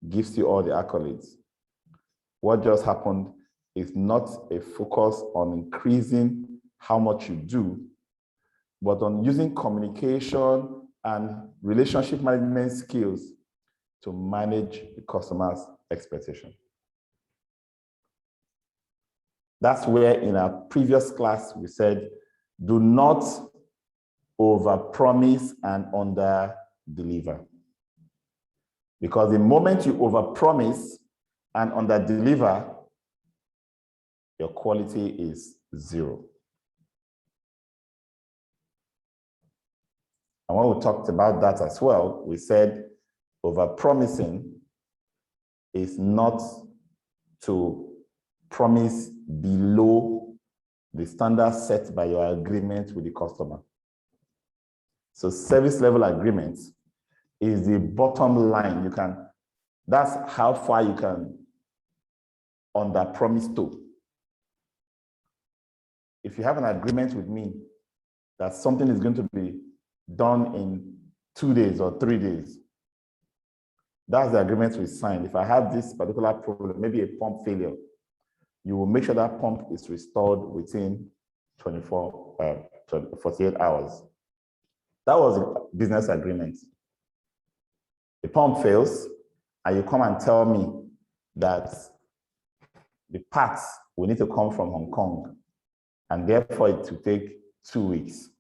gives you all the accolades. What just happened is not a focus on increasing how much you do, but on using communication and relationship management skills to manage the customer's expectation. That's where in our previous class we said, do not overpromise and under-deliver. Because the moment you overpromise and under-deliver, your quality is zero. And when we talked about that as well, we said overpromising is not to promise below the standard set by your agreement with the customer. So service level agreement is the bottom line. That's how far you can under-promise to. If you have an agreement with me that something is going to be done in 2 days or 3 days, that's the agreement we signed. If I have this particular problem, maybe a pump failure, you will make sure that pump is restored within 48 hours. That was a business agreement. The pump fails, and you come and tell me that the parts will need to come from Hong Kong, and therefore it will take 2 weeks.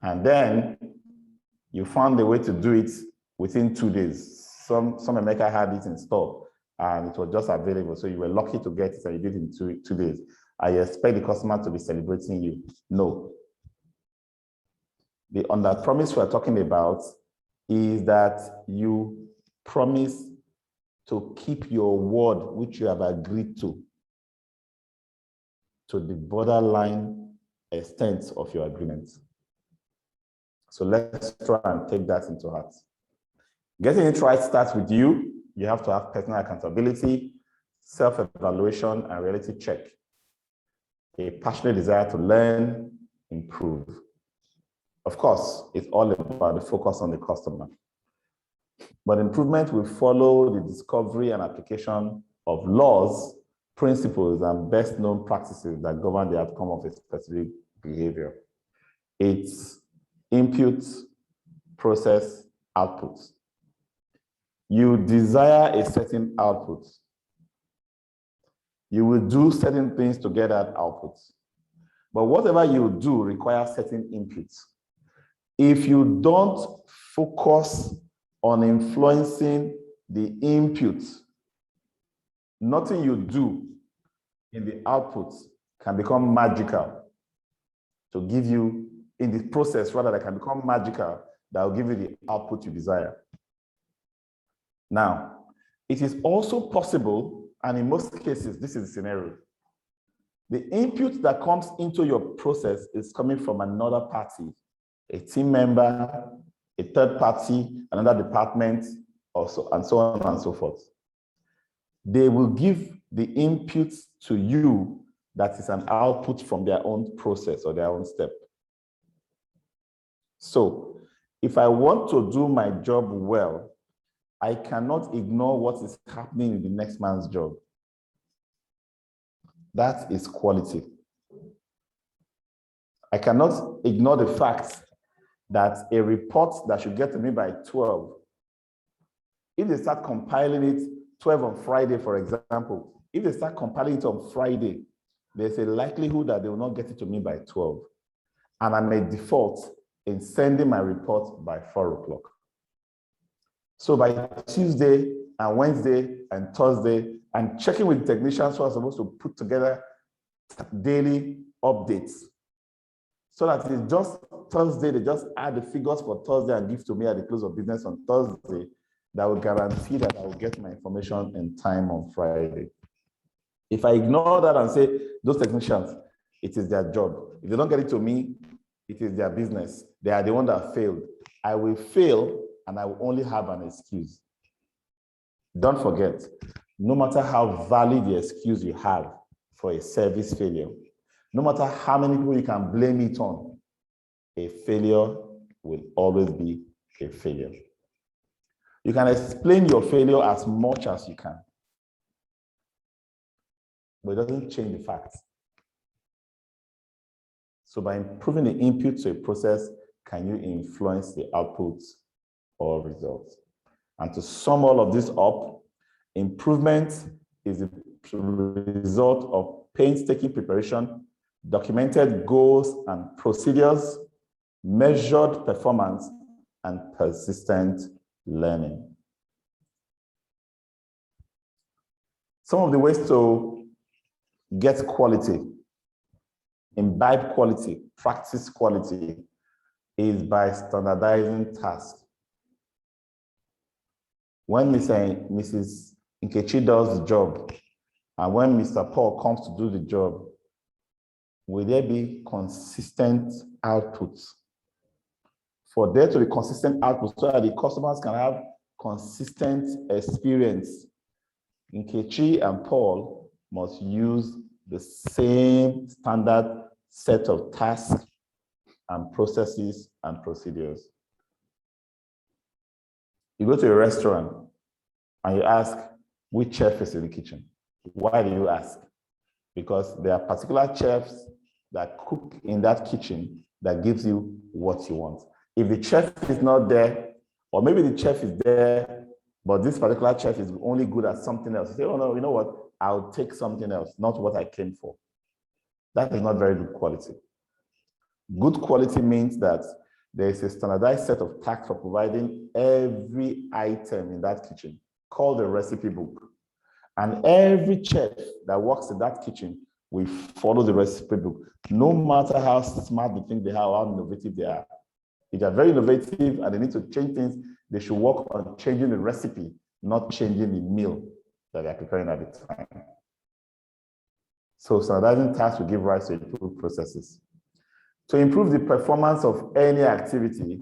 And then you found a way to do it within 2 days. Some maker had it in store, and it was just available, so you were lucky to get it, and you did it in two days. I expect the customer to be celebrating you. No. The under-promise we're talking about is that you promise to keep your word, which you have agreed to the borderline extent of your agreement. So let's try and take that into heart. Getting it right starts with you. You have to have personal accountability, self-evaluation, and reality check. A passionate desire to learn, improve. Of course, it's all about the focus on the customer. But improvement will follow the discovery and application of laws, principles, and best known practices that govern the outcome of a specific behavior. It's input, process, output. You desire a certain output. You will do certain things to get that output. But whatever you do requires certain inputs. If you don't focus on influencing the inputs, nothing you do in the output can become magical to give you, in the process rather, that can become magical that will give you the output you desire. Now, it is also possible, and in most cases, this is the scenario. The input that comes into your process is coming from another party, a team member, a third party, another department, also, and so on and so forth. They will give the input to you that is an output from their own process or their own step. So, if I want to do my job well, I cannot ignore what is happening in the next man's job. That is quality. I cannot ignore the fact that a report that should get to me by 12, if they start compiling it 12 on Friday, for example, if they start compiling it on Friday, there's a likelihood that they will not get it to me by 12. And I may default in sending my report by 4 o'clock. So by Tuesday, and Wednesday and Thursday, and checking with technicians who are supposed to put together daily updates. So that it's just Thursday, they just add the figures for Thursday and give to me at the close of business on Thursday. That will guarantee that I will get my information in time on Friday. If I ignore that and say, those technicians, it is their job. If they don't get it to me, it is their business. They are the one that failed. I will fail and I will only have an excuse. Don't forget, no matter how valid the excuse you have for a service failure, no matter how many people you can blame it on, a failure will always be a failure. You can explain your failure as much as you can, but it doesn't change the facts. So by improving the input to a process, can you influence the outputs or results? And to sum all of this up, improvement is the result of painstaking preparation, documented goals and procedures, measured performance, and persistent learning. Some of the ways to get quality, imbibe quality, practice quality, is by standardizing tasks. When Mrs. Nkechi does the job, and when Mr. Paul comes to do the job, will there be consistent outputs? For there to be consistent outputs so that the customers can have consistent experience, Nkechi and Paul must use the same standard set of tasks and processes and procedures. You go to a restaurant and you ask which chef is in the kitchen. Why do you ask? Because there are particular chefs that cook in that kitchen that gives you what you want. If the chef is not there, or maybe the chef is there, but this particular chef is only good at something else, you say, oh no, you know what? I'll take something else, not what I came for. That is not very good quality. Good quality means that there is a standardized set of tasks for providing every item in that kitchen, called the recipe book. And every chef that works in that kitchen will follow the recipe book, no matter how smart they think they are or how innovative they are. If they are very innovative and they need to change things, they should work on changing the recipe, not changing the meal that they are preparing at the time. So standardizing tasks will give rise to improved processes. To improve the performance of any activity,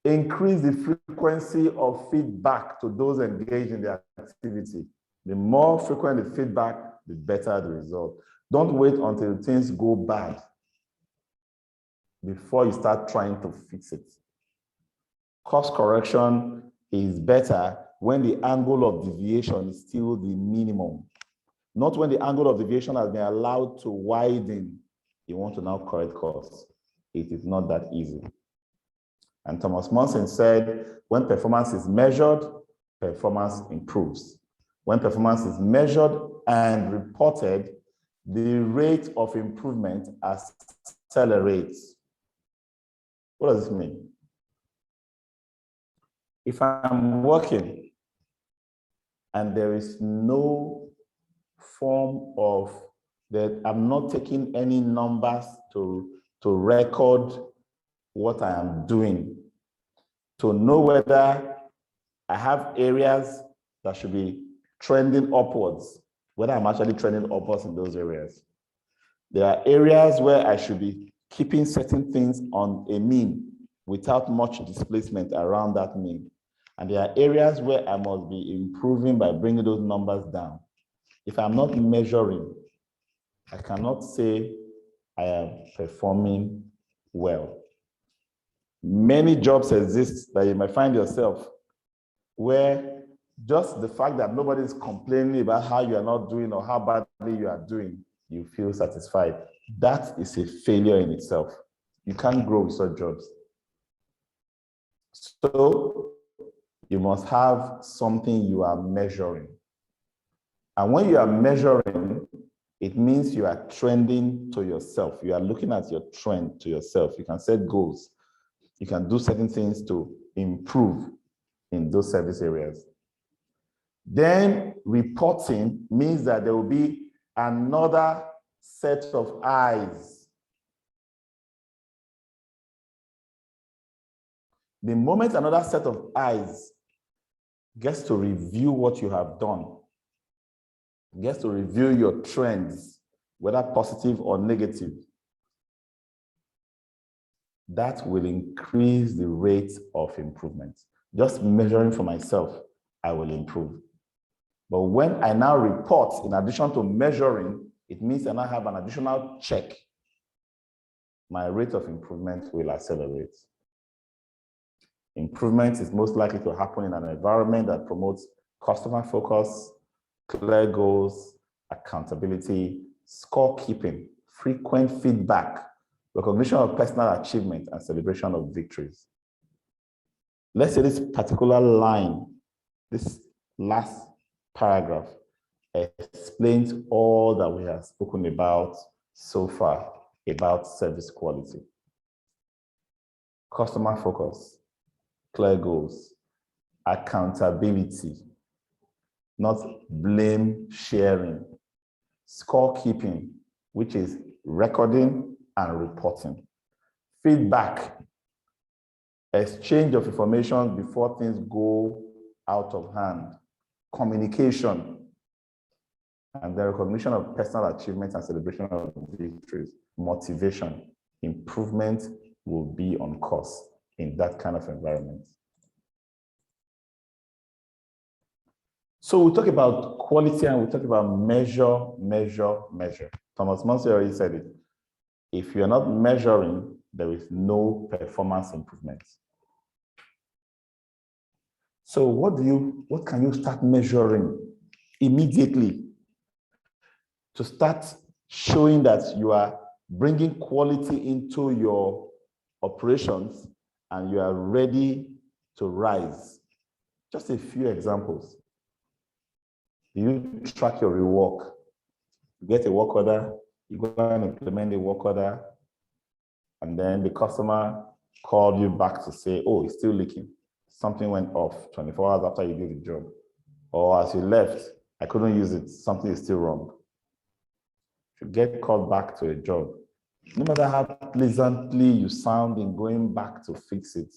increase the frequency of feedback to those engaged in the activity. The more frequent the feedback, the better the result. Don't wait until things go bad before you start trying to fix it. Course correction is better when the angle of deviation is still the minimum, not when the angle of deviation has been allowed to widen. You want to now correct course. It is not that easy. And Thomas Monson said, when performance is measured, performance improves. When performance is measured and reported, the rate of improvement accelerates. What does this mean? If I'm working and there is no form of that, I'm not taking any numbers to record what I am doing, to know whether I have areas that should be trending upwards, whether I'm actually trending upwards in those areas. There are areas where I should be keeping certain things on a mean without much displacement around that mean. And there are areas where I must be improving by bringing those numbers down. If I'm not measuring, I cannot say I am performing well. Many jobs exist that you might find yourself where just the fact that nobody is complaining about how you are not doing or how badly you are doing, you feel satisfied. That is a failure in itself. You can't grow with such jobs. So you must have something you are measuring. And when you are measuring, it means you are trending to yourself. You are looking at your trend to yourself. You can set goals. You can do certain things to improve in those service areas. Then reporting means that there will be another set of eyes. The moment another set of eyes gets to review what you have done, gets to review your trends, whether positive or negative, that will increase the rate of improvement. Just measuring for myself, I will improve. But when I now report, in addition to measuring, it means I now have an additional check. My rate of improvement will accelerate. Improvement is most likely to happen in an environment that promotes customer focus, clear goals, accountability, scorekeeping, frequent feedback, recognition of personal achievement, and celebration of victories. Let's say this particular line, this last paragraph, explains all that we have spoken about so far about service quality. Customer focus, clear goals, accountability, not blame sharing, scorekeeping, which is recording and reporting, feedback, exchange of information before things go out of hand, communication, and the recognition of personal achievements and celebration of victories, motivation. Improvement will be on course in that kind of environment. So we talk about quality and we talk about measure, measure, measure. Thomas Monson already said it. If you're not measuring, there is no performance improvement. So what can you start measuring immediately to start showing that you are bringing quality into your operations and you are ready to rise? Just a few examples. You track your rework. You get a work order, you go and implement the work order, and then the customer called you back to say, oh, it's still leaking. Something went off 24 hours after you did the job. Or as you left, I couldn't use it, something is still wrong. If you get called back to a job, no matter how pleasantly you sound in going back to fix it,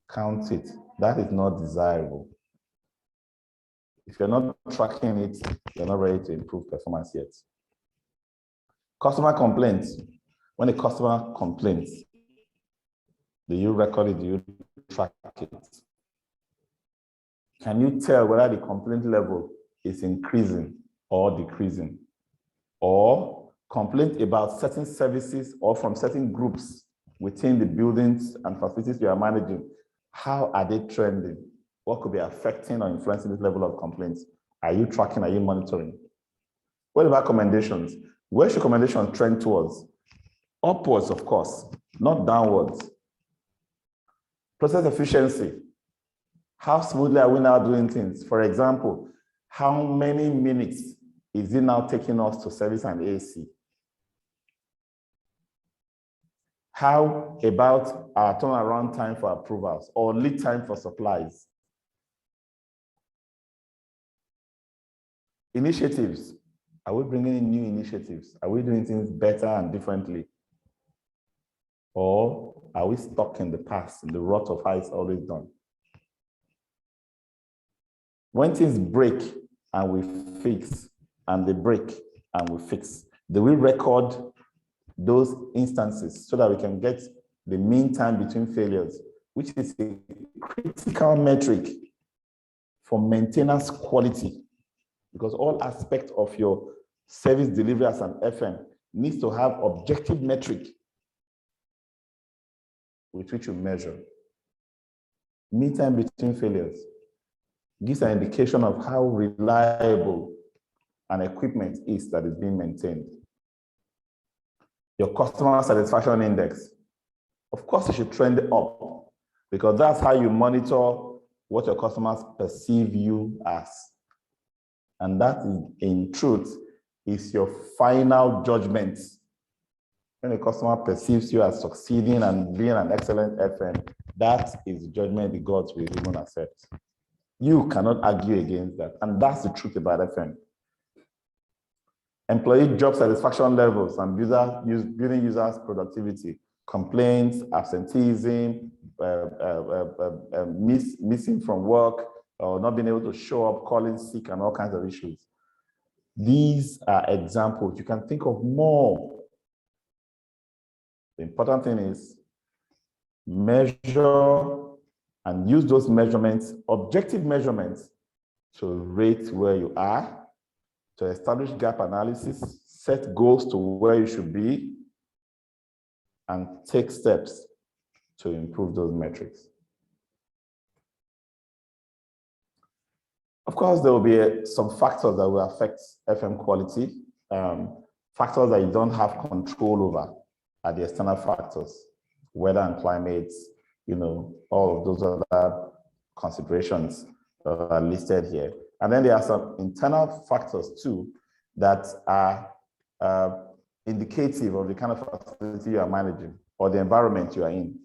count it. That is not desirable. If you're not tracking it, you're not ready to improve performance yet. Customer complaints. When a customer complains, do you record it? Do you track it? Can you tell whether the complaint level is increasing or decreasing? Or complaint about certain services or from certain groups within the buildings and facilities you are managing, how are they trending? What could be affecting or influencing this level of complaints? Are you tracking? Are you monitoring? What about recommendations? Where should recommendations trend towards? Upwards, of course, not downwards. Process efficiency. How smoothly are we now doing things? For example, how many minutes is it now taking us to service an AC? How about our turnaround time for approvals or lead time for supplies? Initiatives. Are we bringing in new initiatives? Are we doing things better and differently? Or are we stuck in the past, in the rut of how it's always done? When things break and we fix, and they break and we fix, do we record those instances so that we can get the mean time between failures, which is a critical metric for maintenance quality? Because all aspects of your service delivery as an FM needs to have objective metric with which you measure. Mean time between failures gives an indication of how reliable an equipment is that is being maintained. Your customer satisfaction index, of course, it should trend up because that's how you monitor what your customers perceive you as. And that, in truth, is your final judgment. When a customer perceives you as succeeding and being an excellent FM, that is the judgment the gods will even accept. You cannot argue against that. And that's the truth about FM. Employee job satisfaction levels and building users' productivity, complaints, absenteeism, missing from work, or not being able to show up, calling sick, and all kinds of issues. These are examples. You can think of more. The important thing is measure and use those measurements, objective measurements, to rate where you are, to establish gap analysis, set goals to where you should be, and take steps to improve those metrics. Of course, there will be some factors that will affect FM quality. Factors that you don't have control over are the external factors, weather and climate, all of those other considerations are listed here. And then there are some internal factors too that are indicative of the kind of facility you are managing or the environment you are in.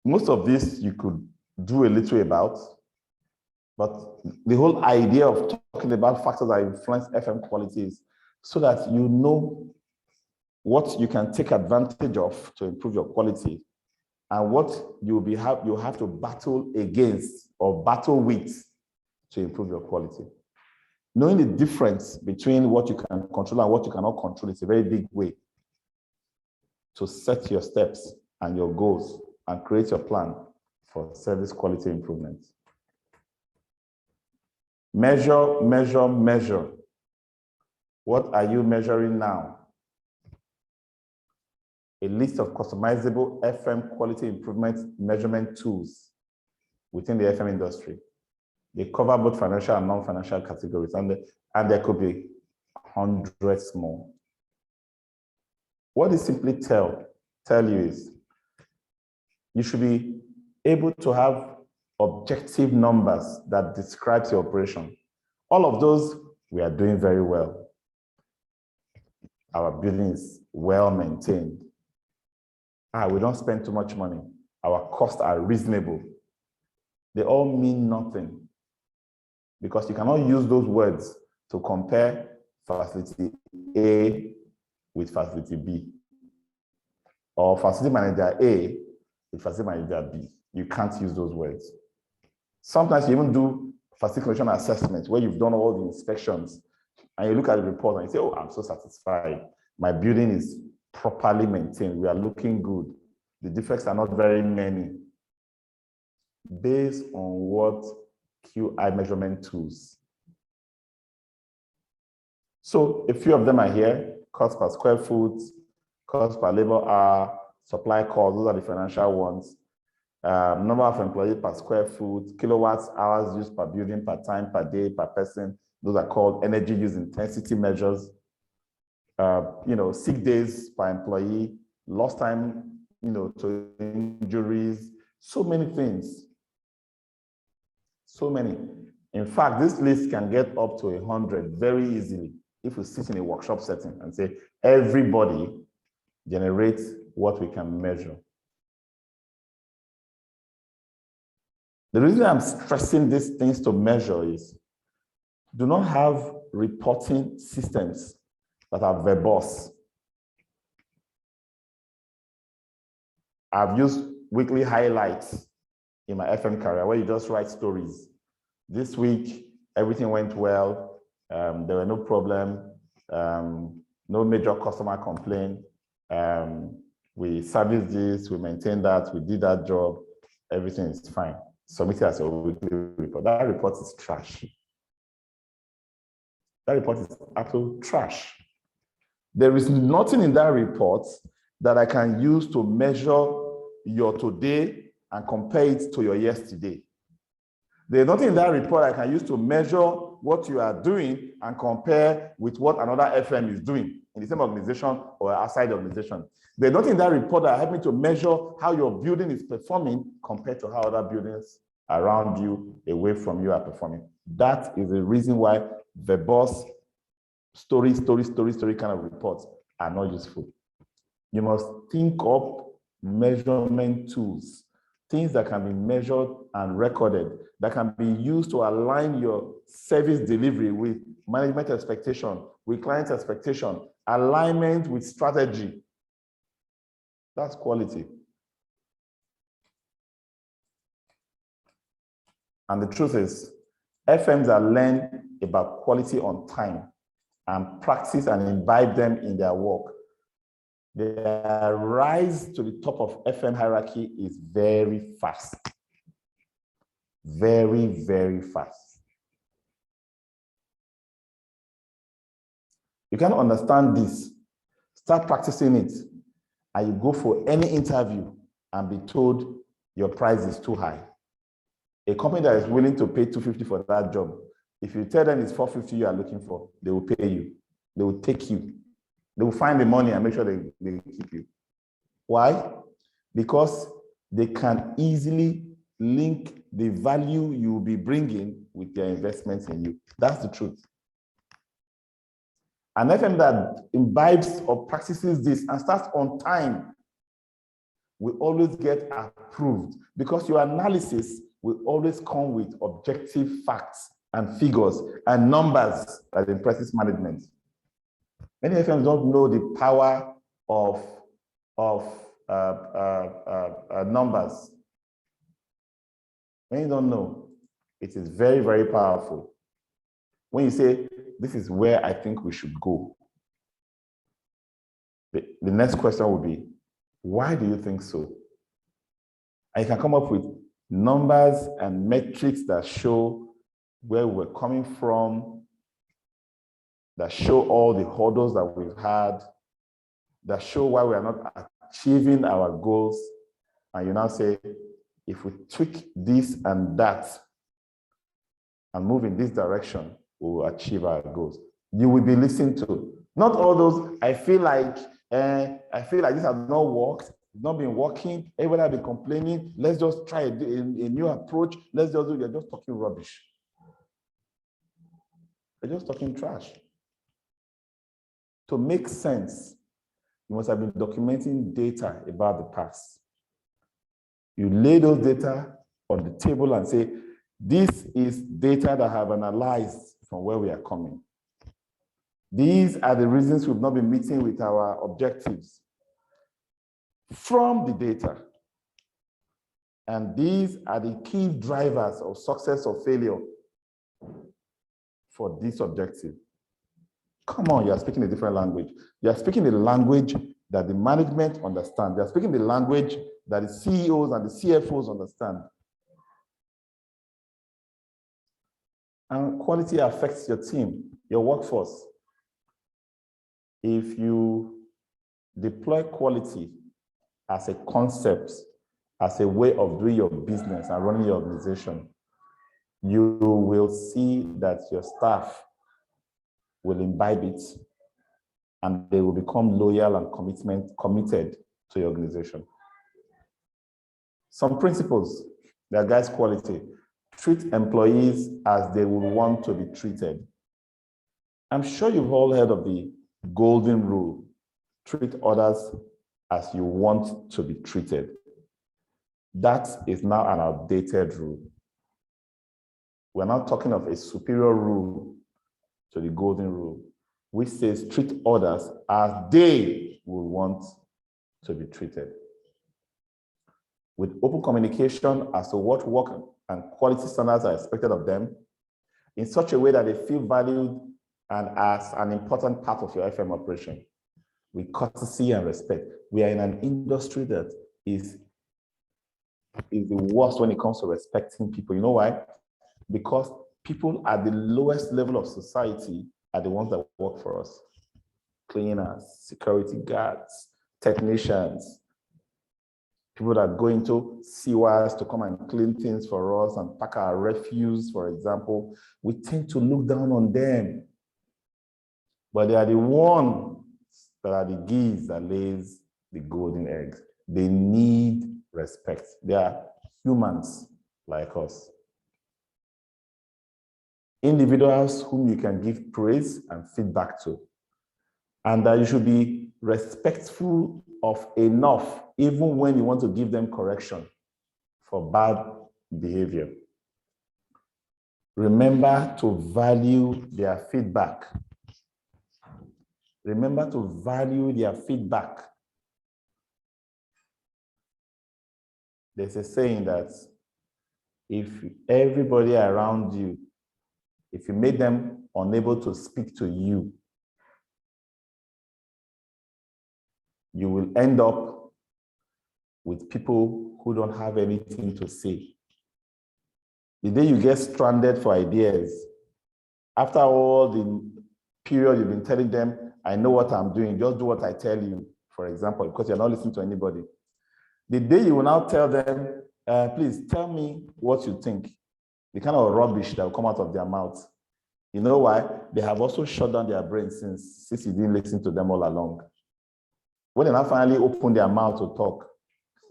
Most of this you could do a little about, but the whole idea of talking about factors that influence FM quality is so that you know what you can take advantage of to improve your quality and what you have to battle against or battle with to improve your quality. Knowing the difference between what you can control and what you cannot control is a very big way to set your steps and your goals and create your plan for service quality improvement. Measure, measure, measure. What are you measuring now? A list of customizable FM quality improvement measurement tools within the FM industry. They cover both financial and non-financial categories, and there could be hundreds more. What this simply tell you is you should be able to have objective numbers that describes your operation. All of those, we are doing very well. Our building is well maintained. We don't spend too much money. Our costs are reasonable. They all mean nothing because you cannot use those words to compare facility A with facility B or facility manager A with facility manager B. You can't use those words. Sometimes you even do facility condition assessment where you've done all the inspections and you look at the report and you say, oh, I'm so satisfied. My building is properly maintained. We are looking good. The defects are not very many. Based on what QI measurement tools? So a few of them are here: cost per square foot, cost per labor hour, supply costs, those are the financial ones. Number of employees per square foot, kilowatts hours used per building, per time, per day, per person. Those are called energy use intensity measures. Sick days per employee, lost time, to injuries, so many things. So many. In fact, this list can get up to 100 very easily if we sit in a workshop setting and say, everybody generates what we can measure. The reason I'm stressing these things to measure is do not have reporting systems that are verbose. I've used weekly highlights in my FM career where you just write stories. This week, everything went well. There were no problem. No major customer complaint. We serviced this, we maintained that, we did that job. Everything is fine. Submit it as a weekly report. That report is trash. That report is absolute trash. There is nothing in that report that I can use to measure your today and compare it to your yesterday. There's nothing in that report I can use to measure what you are doing and compare with what another FM is doing in the same organization or outside the organization. There's nothing in that report that helps me to measure how your building is performing compared to how other buildings around you, away from you, are performing. That is the reason why verbose story kind of reports are not useful. You must think up measurement tools things that can be measured and recorded, that can be used to align your service delivery with management expectation, with client expectation, alignment with strategy. That's quality. And the truth is, FMs that learn about quality on time and practice and imbibe them in their work, their rise to the top of FM hierarchy is very fast. Very, very fast. You can understand this, start practicing it, and you go for any interview and be told your price is too high. A company that is willing to pay $250 for that job, if you tell them it's $450 you are looking for, they will pay you. They will take you. They will find the money and make sure they keep you. Why? Because they can easily link the value you will be bringing with their investments in you. That's the truth. An FM that imbibes or practices this and starts on time will always get approved because your analysis will always come with objective facts and figures and numbers that impresses management. Many FMs don't know the power of numbers. When you don't know, it is very, very powerful. When you say, this is where I think we should go, the next question will be, why do you think so? And you can come up with numbers and metrics that show where we're coming from, that show all the hurdles that we've had, that show why we are not achieving our goals. And you now say, if we tweak this and that and move in this direction, we will achieve our goals. You will be listened to. Not all those, I feel like this has not worked, it's not been working, everybody has been complaining, let's just try a new approach, let's just do, you're just talking rubbish. You're just talking trash. To make sense, you must have been documenting data about the past. You lay those data on the table and say, this is data that I have analyzed from where we are coming. These are the reasons we've not been meeting with our objectives from the data. And these are the key drivers of success or failure for this objective. Come on, you are speaking a different language. You are speaking the language that the management understands. You are speaking the language that the CEOs and the CFOs understand. And quality affects your team, your workforce. If you deploy quality as a concept, as a way of doing your business and running your organization, you will see that your staff will imbibe it and they will become loyal and committed to your organization. Some principles, they are guys' quality. Treat employees as they would want to be treated. I'm sure you've all heard of the golden rule. Treat others as you want to be treated. That is now an outdated rule. We're not talking of a superior rule to the golden rule, which says treat others as they will want to be treated. With open communication as to what work and quality standards are expected of them, in such a way that they feel valued and as an important part of your FM operation, with courtesy and respect. We are in an industry that is the worst when it comes to respecting people. You know why? Because people at the lowest level of society are the ones that work for us. Cleaners, security guards, technicians, people that go into sewers to come and clean things for us and pack our refuse, for example. We tend to look down on them. But they are the ones that are the geese that lays the golden eggs. They need respect. They are humans like us. Individuals whom you can give praise and feedback to. And that you should be respectful of enough, even when you want to give them correction. for bad behavior. Remember to value their feedback. Remember to value their feedback. There's a saying that if everybody around you, if you make them unable to speak to you, you will end up with people who don't have anything to say. The day you get stranded for ideas, after all the period you've been telling them, I know what I'm doing, just do what I tell you, for example, because you're not listening to anybody. The day you will now tell them, please tell me what you think, the kind of rubbish that will come out of their mouth. You know why? They have also shut down their brains since you didn't listen to them all along. When they now finally open their mouth to talk,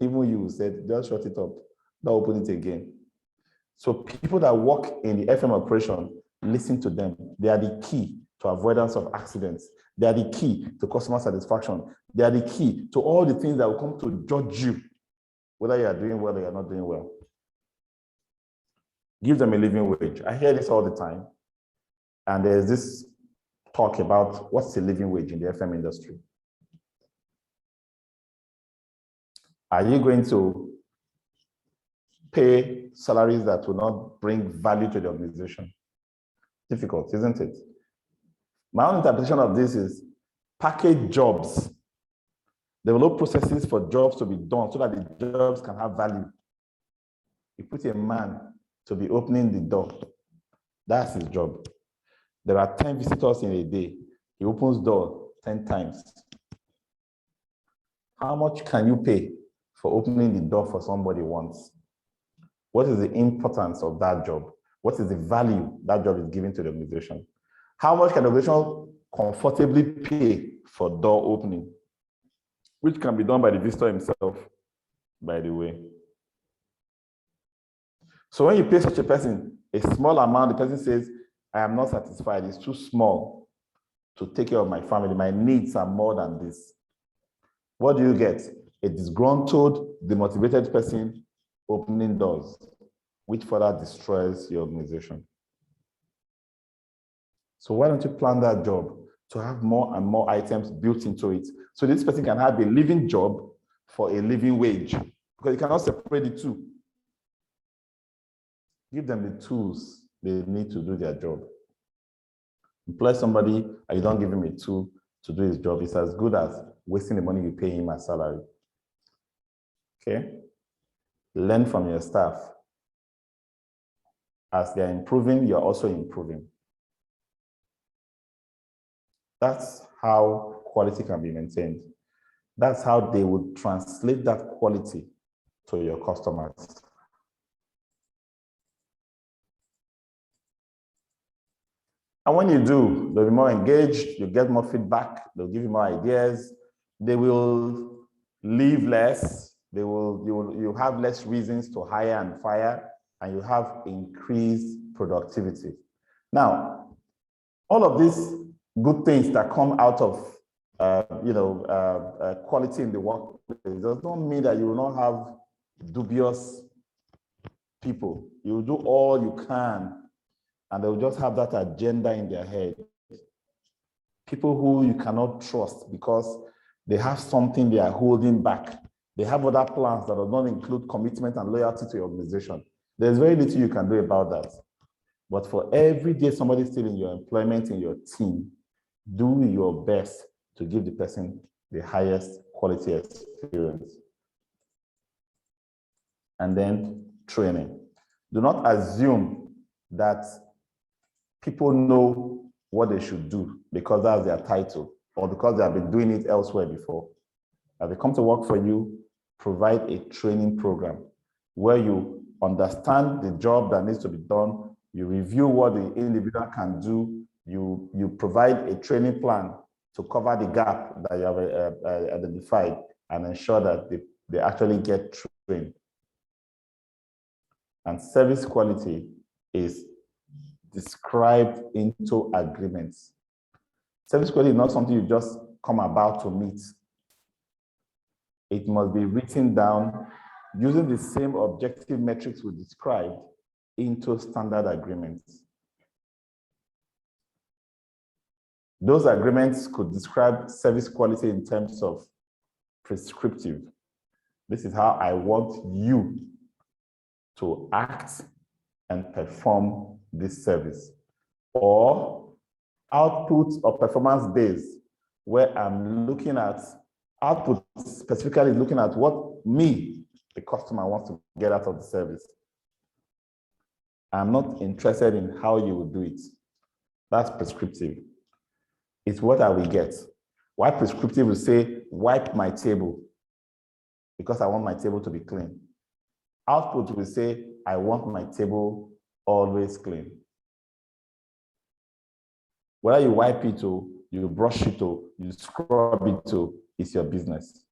even you said, just shut it up, don't open it again. So people that work in the FM operation, listen to them. They are the key to avoidance of accidents. They are the key to customer satisfaction. They are the key to all the things that will come to judge you, whether you are doing well or you are not doing well. Give them a living wage. I hear this all the time. And there's this talk about what's a living wage in the FM industry. Are you going to pay salaries that will not bring value to the organization? Difficult, isn't it? My own interpretation of this is package jobs, develop processes for jobs to be done so that the jobs can have value. You put a man to be opening the door, that's his job. There are 10 visitors in a day. He opens door 10 times. How much can you pay for opening the door for somebody once? What is the importance of that job? What is the value that job is giving to the organization? How much can the organization comfortably pay for door opening? Which can be done by the visitor himself, by the way. So when you pay such a person a small amount, the person says, I am not satisfied, it's too small to take care of my family. My needs are more than this. What do you get? A disgruntled, demotivated person opening doors, which further destroys your organization. So why don't you plan that job to have more and more items built into it, so this person can have a living job for a living wage, because you cannot separate the two. Give them the tools they need to do their job. Employ somebody and you don't give him a tool to do his job. It's as good as wasting the money you pay him as salary. Okay? Learn from your staff. As they're improving, you're also improving. That's how quality can be maintained. That's how they would translate that quality to your customers. And when you do, they'll be more engaged, you get more feedback, they'll give you more ideas, they will leave less, you'll have less reasons to hire and fire, and you have increased productivity. Now, all of these good things that come out of quality in the workplace does not mean that you will not have dubious people. You will do all you can, and they'll just have that agenda in their head. People who you cannot trust because they have something they are holding back. They have other plans that do not include commitment and loyalty to your organization. There's very little you can do about that. But for every day somebody's still in your employment, in your team, do your best to give the person the highest quality experience. And then training. Do not assume that people know what they should do because that's their title or because they have been doing it elsewhere before. As they come to work for you, provide a training program where you understand the job that needs to be done, you review what the individual can do, you provide a training plan to cover the gap that you have identified and ensure that they actually get trained. And service quality is described into agreements. Service quality is not something you just come about to meet. It must be written down, using the same objective metrics we described into standard agreements. Those agreements could describe service quality in terms of prescriptive. This is how I want you to act and perform this service. Or output or performance based, where I'm looking at output, specifically looking at what me, the customer, wants to get out of the service. I'm not interested in how you will do it. That's prescriptive. It's what I will get. Why prescriptive will say, wipe my table, because I want my table to be clean. Output will say, I want my table always clean. Whether you wipe it or you brush it or you scrub it or it's your business.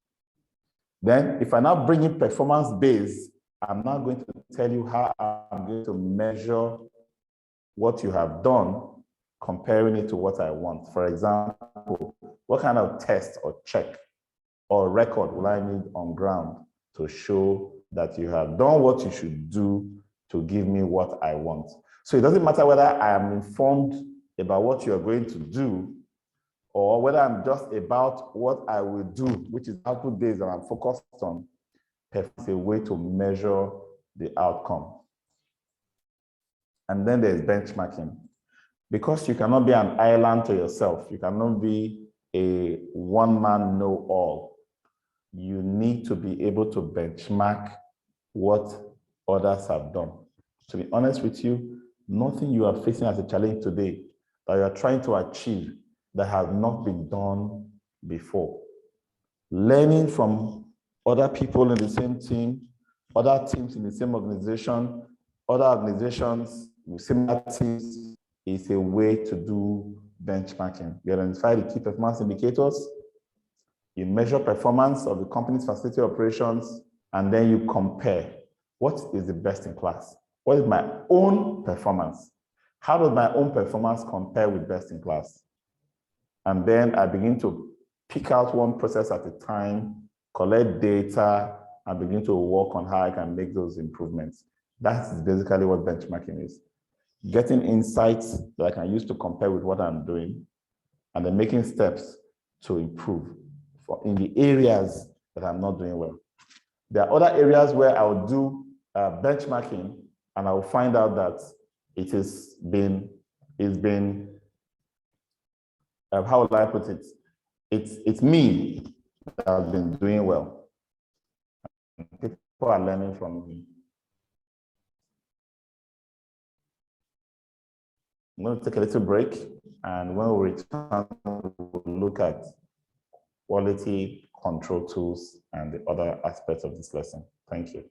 Then if I now bring in performance based, I'm now going to tell you how I'm going to measure what you have done, comparing it to what I want. For example, what kind of test or check or record will I need on ground to show that you have done what you should do to give me what I want? So it doesn't matter whether I am informed about what you are going to do or whether I'm just about what I will do, which is output based and I'm focused on. It's a way to measure the outcome. And then there's benchmarking. Because you cannot be an island to yourself, you cannot be a one-man know-all. You need to be able to benchmark what others have done. To be honest with you, nothing you are facing as a challenge today that you are trying to achieve that has not been done before. Learning from other people in the same team, other teams in the same organization, other organizations with similar teams is a way to do benchmarking. You identify the key performance indicators, you measure performance of the company's facility operations, and then you compare what is the best in class. What is my own performance? How does my own performance compare with best in class? And then I begin to pick out one process at a time, collect data, and begin to work on how I can make those improvements. That's basically what benchmarking is. Getting insights that I can use to compare with what I'm doing, and then making steps to improve in the areas that I'm not doing well. There are other areas where I will do benchmarking, and I will find out that it's been how would I put it? It's me that has been doing well. People are learning from me. I'm going to take a little break, and when we return, we'll look at quality control tools and the other aspects of this lesson. Thank you.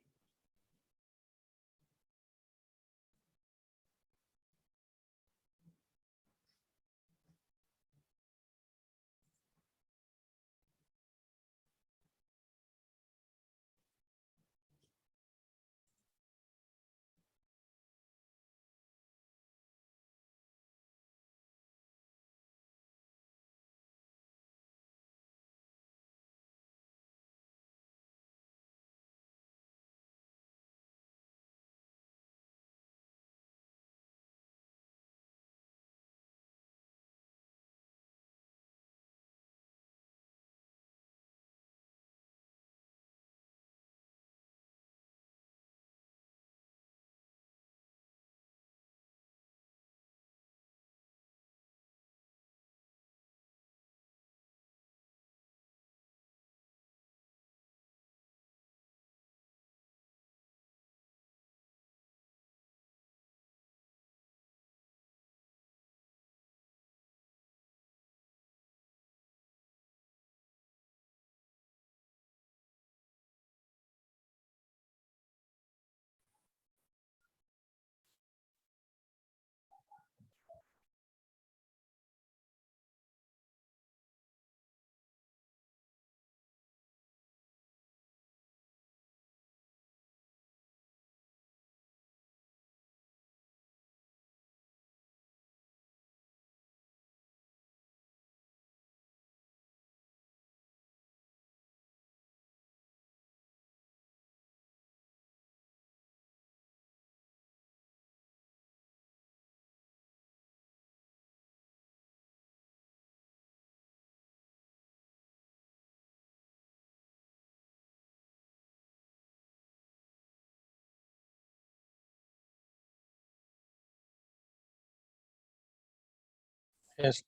Yes.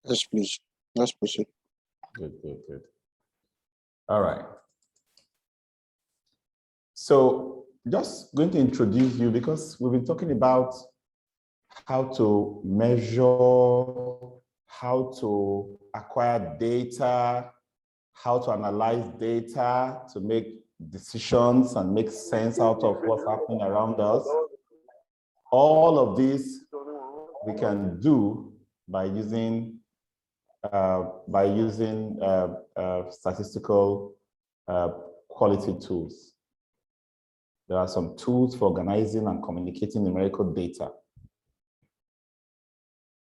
Yes, please. Let's proceed. Good, good, good. All right. So just going to introduce you because we've been talking about how to measure, how to acquire data, how to analyze data to make decisions and make sense out of what's happening around us. All of this we can do by using statistical quality tools. There are some tools for organizing and communicating numerical data.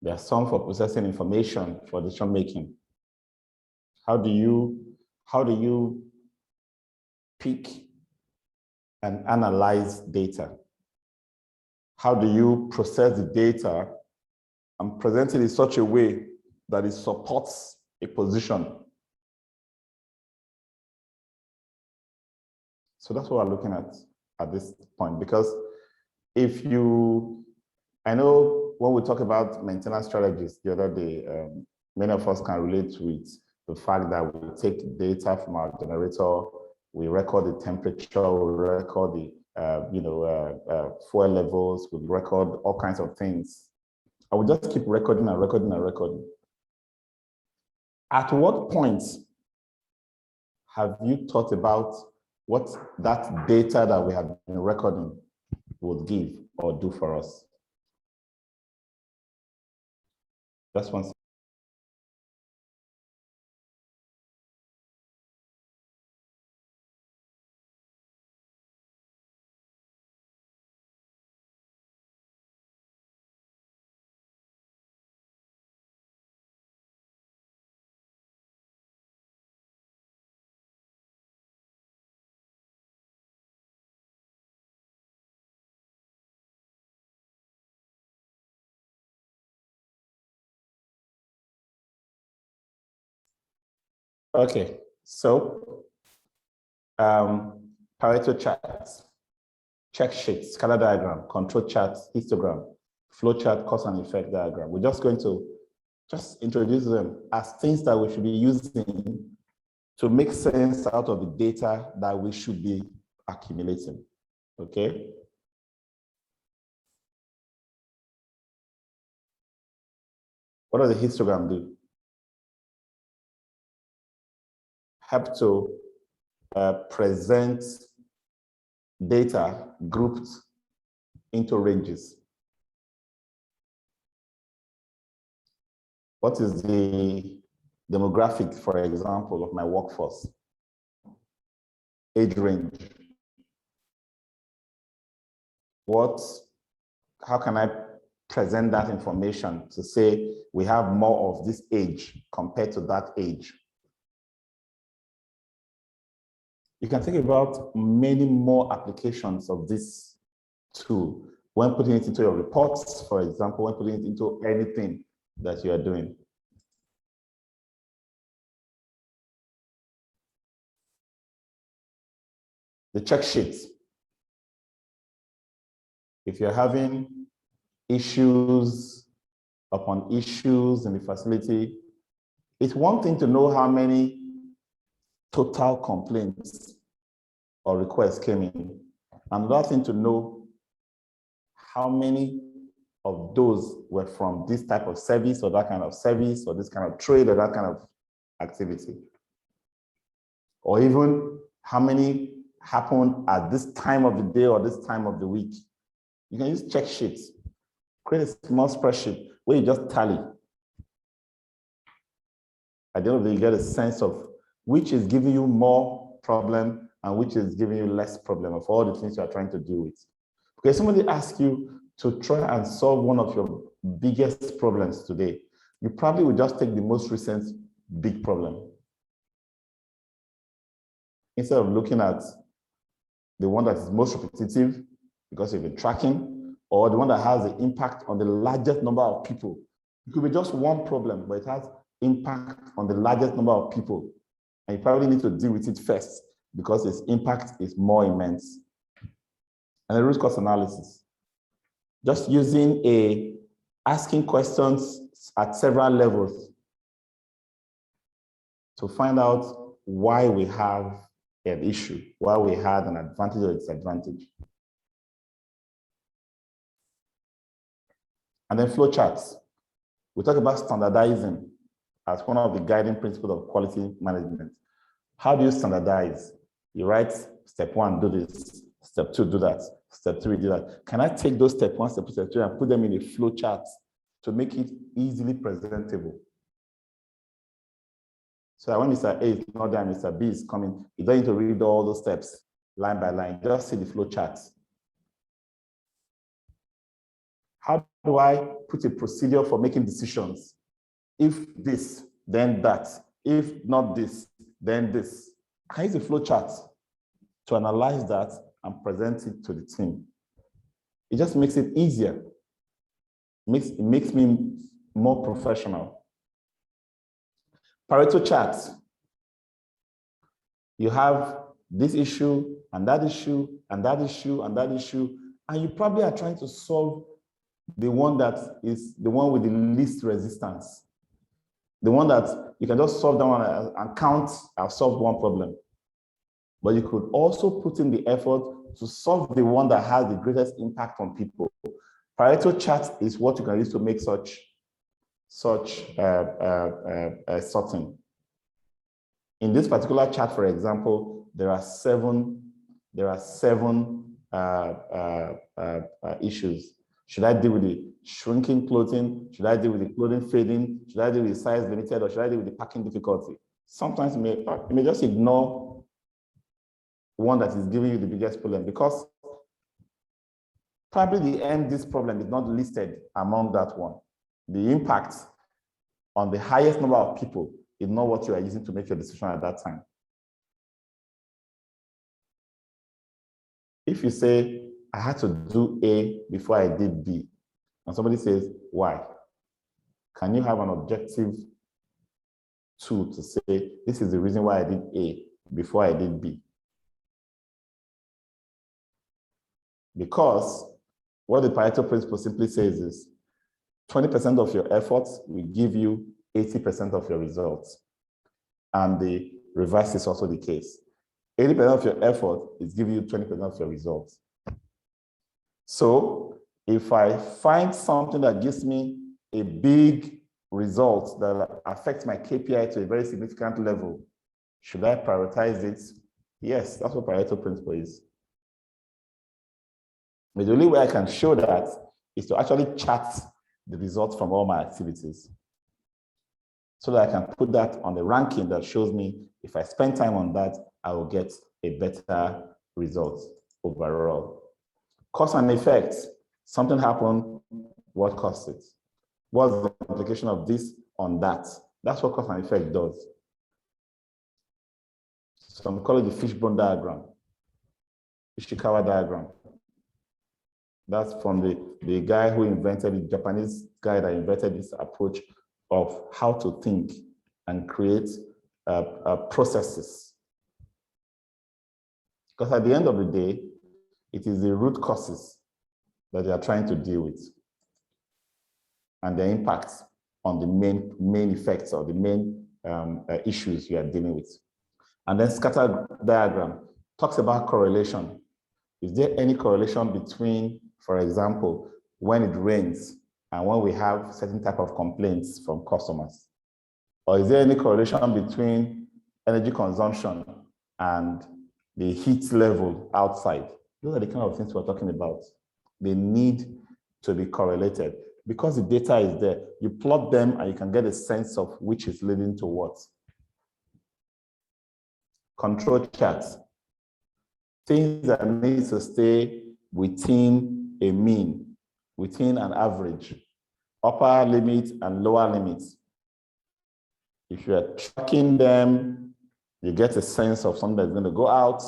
There are some for processing information for decision making. How do you pick and analyze data? How do you process the data and present it in such a way that it supports a position? So that's what we're looking at this point, because I know when we talk about maintenance strategies the other day, many of us can relate with the fact that we take data from our generator, we record the temperature, we record the fuel levels, we record all kinds of things. I will just keep recording and recording and recording. At what point have you thought about what that data that we have been recording would give or do for us? That's one. Okay, so Pareto charts, check sheets, scalar diagram, control charts, histogram, flow chart, cause and effect diagram. We're just going to introduce them as things that we should be using to make sense out of the data that we should be accumulating, okay? What does the histogram do? Help to present data grouped into ranges. What is the demographic, for example, of my workforce? Age range. How can I present that information to say we have more of this age compared to that age? You can think about many more applications of this tool when putting it into your reports, for example, when putting it into anything that you are doing. The check sheets. If you're having issues upon issues in the facility, it's one thing to know how many total complaints or requests came in. Another thing to know how many of those were from this type of service or that kind of service or this kind of trade or that kind of activity. Or even how many happened at this time of the day or this time of the week. You can use check sheets. Create a small spreadsheet where you just tally. At the end of the day, you get a sense of which is giving you more problem and which is giving you less problem of all the things you are trying to deal with. Okay, somebody asks you to try and solve one of your biggest problems today, you probably will just take the most recent big problem instead of looking at the one that is most repetitive because you've been tracking, or the one that has the impact on the largest number of people. It could be just one problem, but it has impact on the largest number of people. And you probably need to deal with it first because its impact is more immense. And the root cause analysis. Just using asking questions at several levels to find out why we have an issue, why we had an advantage or disadvantage. And then flowcharts. We talk about standardizing as one of the guiding principles of quality management. How do you standardize? You write step 1, do this, step 2, do that, step 3, do that. Can I take those step 1, step 2, step 3 and put them in a flowchart to make it easily presentable? So that when Mr. A is not there, Mr. B is coming, you don't need to read all those steps line by line, just see the flowchart. How do I put a procedure for making decisions? If this, then that. If not this, then this. I use a flowchart to analyze that and present it to the team. It just makes it easier. It makes me more professional. Pareto charts. You have this issue, and that issue, and that issue, and that issue, and you probably are trying to solve the one that is the one with the least resistance. The one that you can just solve that one and count, I've solved one problem. But you could also put in the effort to solve the one that has the greatest impact on people. Pareto chart is what you can use to make such sorting. In this particular chart, for example, there are seven issues. Should I deal with the shrinking clothing? Should I deal with the clothing fading? Should I deal with the size limited? Or should I deal with the packing difficulty? Sometimes you may just ignore one that is giving you the biggest problem because probably the end this problem is not listed among that one. The impact on the highest number of people is not what you are using to make your decision at that time. If you say, I had to do A before I did B, and somebody says, why? Can you have an objective tool to say, this is the reason why I did A before I did B? Because what the Pareto principle simply says is 20% of your efforts will give you 80% of your results. And the reverse is also the case. 80% of your effort is giving you 20% of your results. So if I find something that gives me a big result that affects my KPI to a very significant level, should I prioritize it? Yes, that's what Pareto principle is. But the only way I can show that is to actually chart the results from all my activities so that I can put that on the ranking that shows me if I spend time on that, I will get a better result overall. Cause and effect. Something happened, what caused it? What's the implication of this on that? That's what cause and effect does. Some call it the fishbone diagram, Ishikawa diagram. That's from the guy who invented, the Japanese guy that invented this approach of how to think and create processes. Because at the end of the day, it is the root causes that they are trying to deal with and their impacts on the main effects or the main issues you are dealing with. And then scatter diagram talks about correlation. Is there any correlation between, for example, when it rains and when we have certain type of complaints from customers? Or is there any correlation between energy consumption and the heat level outside? Those are the kind of things we're talking about. They need to be correlated. Because the data is there, you plot them and you can get a sense of which is leading to what. Control charts. Things that need to stay within a mean, within an average, upper limit and lower limits. If you're tracking them, you get a sense of something that's going to go out,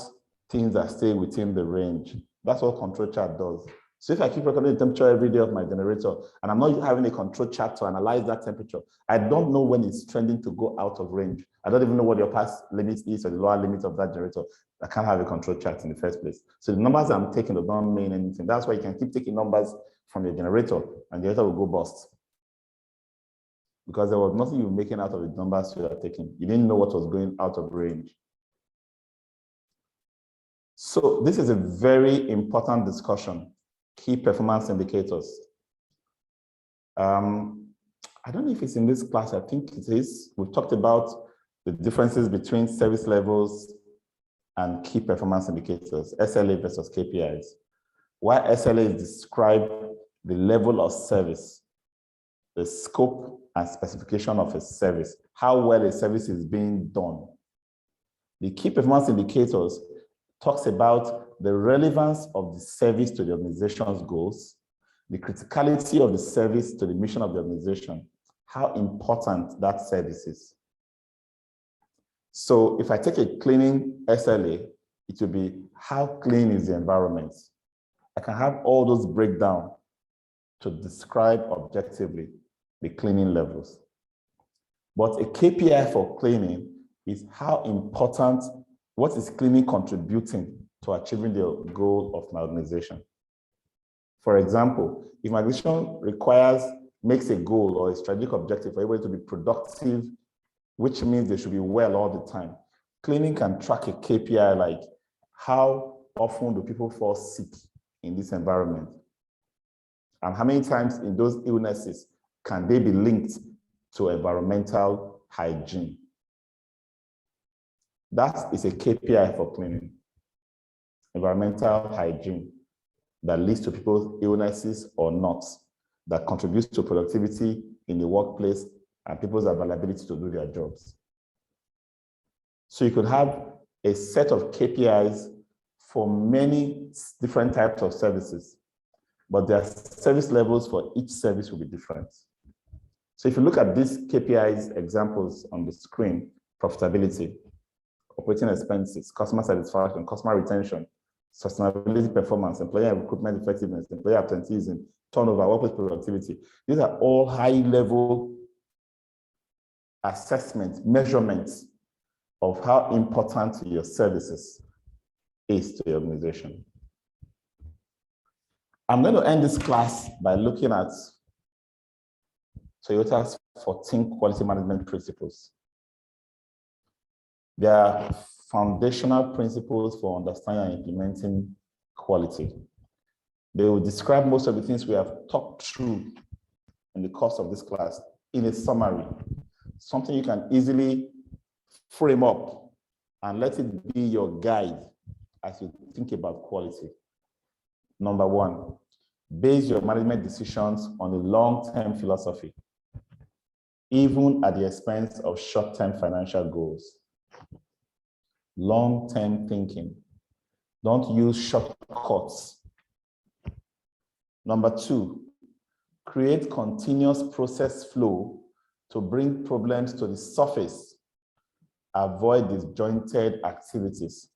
things that stay within the range. That's what control chart does. So if I keep recording the temperature every day of my generator, and I'm not having a control chart to analyze that temperature, I don't know when it's trending to go out of range. I don't even know what your past limit is or the lower limit of that generator. I can't have a control chart in the first place. So the numbers I'm taking don't mean anything. That's why you can keep taking numbers from your generator and the generator will go bust. because there was nothing you were making out of the numbers you were taking. You didn't know what was going out of range. So this is a very important discussion, key performance indicators. I don't know if it's in this class, I think it is. We've talked about the differences between service levels and key performance indicators, SLA versus KPIs. Why SLA describe the level of service, the scope and specification of a service, how well a service is being done. The key performance indicators talks about the relevance of the service to the organization's goals, the criticality of the service to the mission of the organization, how important that service is. So if I take a cleaning SLA, it will be how clean is the environment. I can have all those breakdown to describe objectively the cleaning levels. But a KPI for cleaning is how important, what is cleaning contributing to achieving the goal of my organization. For example, if my organization makes a goal or a strategic objective for everybody to be productive, which means they should be well all the time, cleaning can track a KPI like how often do people fall sick in this environment? And how many times in those illnesses can they be linked to environmental hygiene? That is a KPI for cleaning. Environmental hygiene that leads to people's illnesses or not, that contributes to productivity in the workplace and people's availability to do their jobs. So you could have a set of KPIs for many different types of services, but their service levels for each service will be different. So if you look at these KPIs examples on the screen, profitability, operating expenses, customer satisfaction, customer retention, sustainability performance, employee recruitment effectiveness, employee absenteeism, turnover, workplace productivity. These are all high-level assessments, measurements of how important your services is to your organization. I'm going to end this class by looking at Toyota's 14 quality management principles. They are foundational principles for understanding and implementing quality. They will describe most of the things we have talked through in the course of this class in a summary, something you can easily frame up and let it be your guide as you think about quality. Number one, base your management decisions on a long-term philosophy, even at the expense of short-term financial goals. Long-term thinking. Don't use shortcuts. Number two, create continuous process flow to bring problems to the surface. Avoid disjointed activities.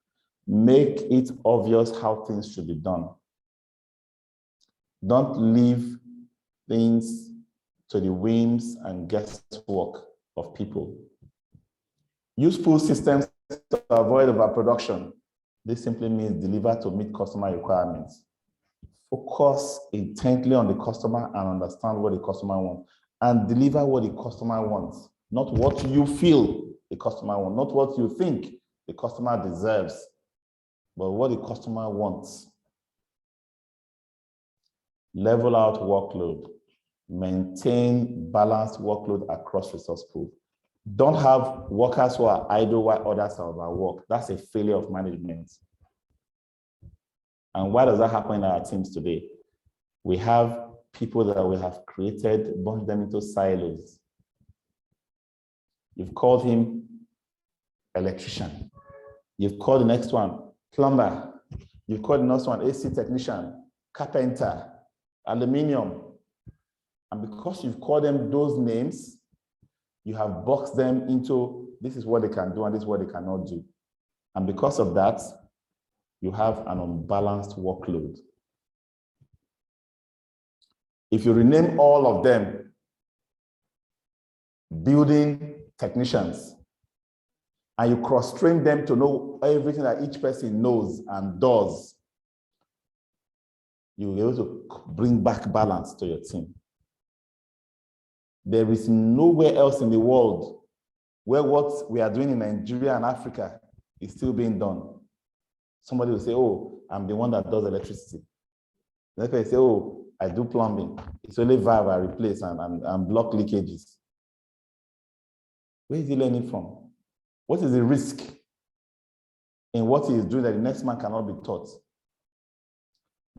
Make it obvious how things should be done. Don't leave things to the whims and guesswork of people. Use pull systems to avoid overproduction. This simply means deliver to meet customer requirements. Focus intently on the customer and understand what the customer wants, and deliver what the customer wants, not what you feel the customer wants, not what you think the customer deserves, but what the customer wants. Level out workload. Maintain balanced workload across resource pool. Don't have workers who are idle while others are overworked. That's a failure of management. And why does that happen in our teams today? We have people that we have created, bunched them into silos. You've called him electrician. You've called the next one plumber. You've called the next one AC technician, carpenter, aluminium. And because you've called them those names, you have boxed them into this is what they can do and this is what they cannot do. And because of that, you have an unbalanced workload. If you rename all of them building technicians, and you cross-train them to know everything that each person knows and does, you will be able to bring back balance to your team. There is nowhere else in the world where what we are doing in Nigeria and Africa is still being done. Somebody will say, oh, I'm the one that does electricity. The next person say, oh, I do plumbing. It's only valve I replace and block leakages. Where is he learning from? What is the risk in what he is doing that the next man cannot be taught?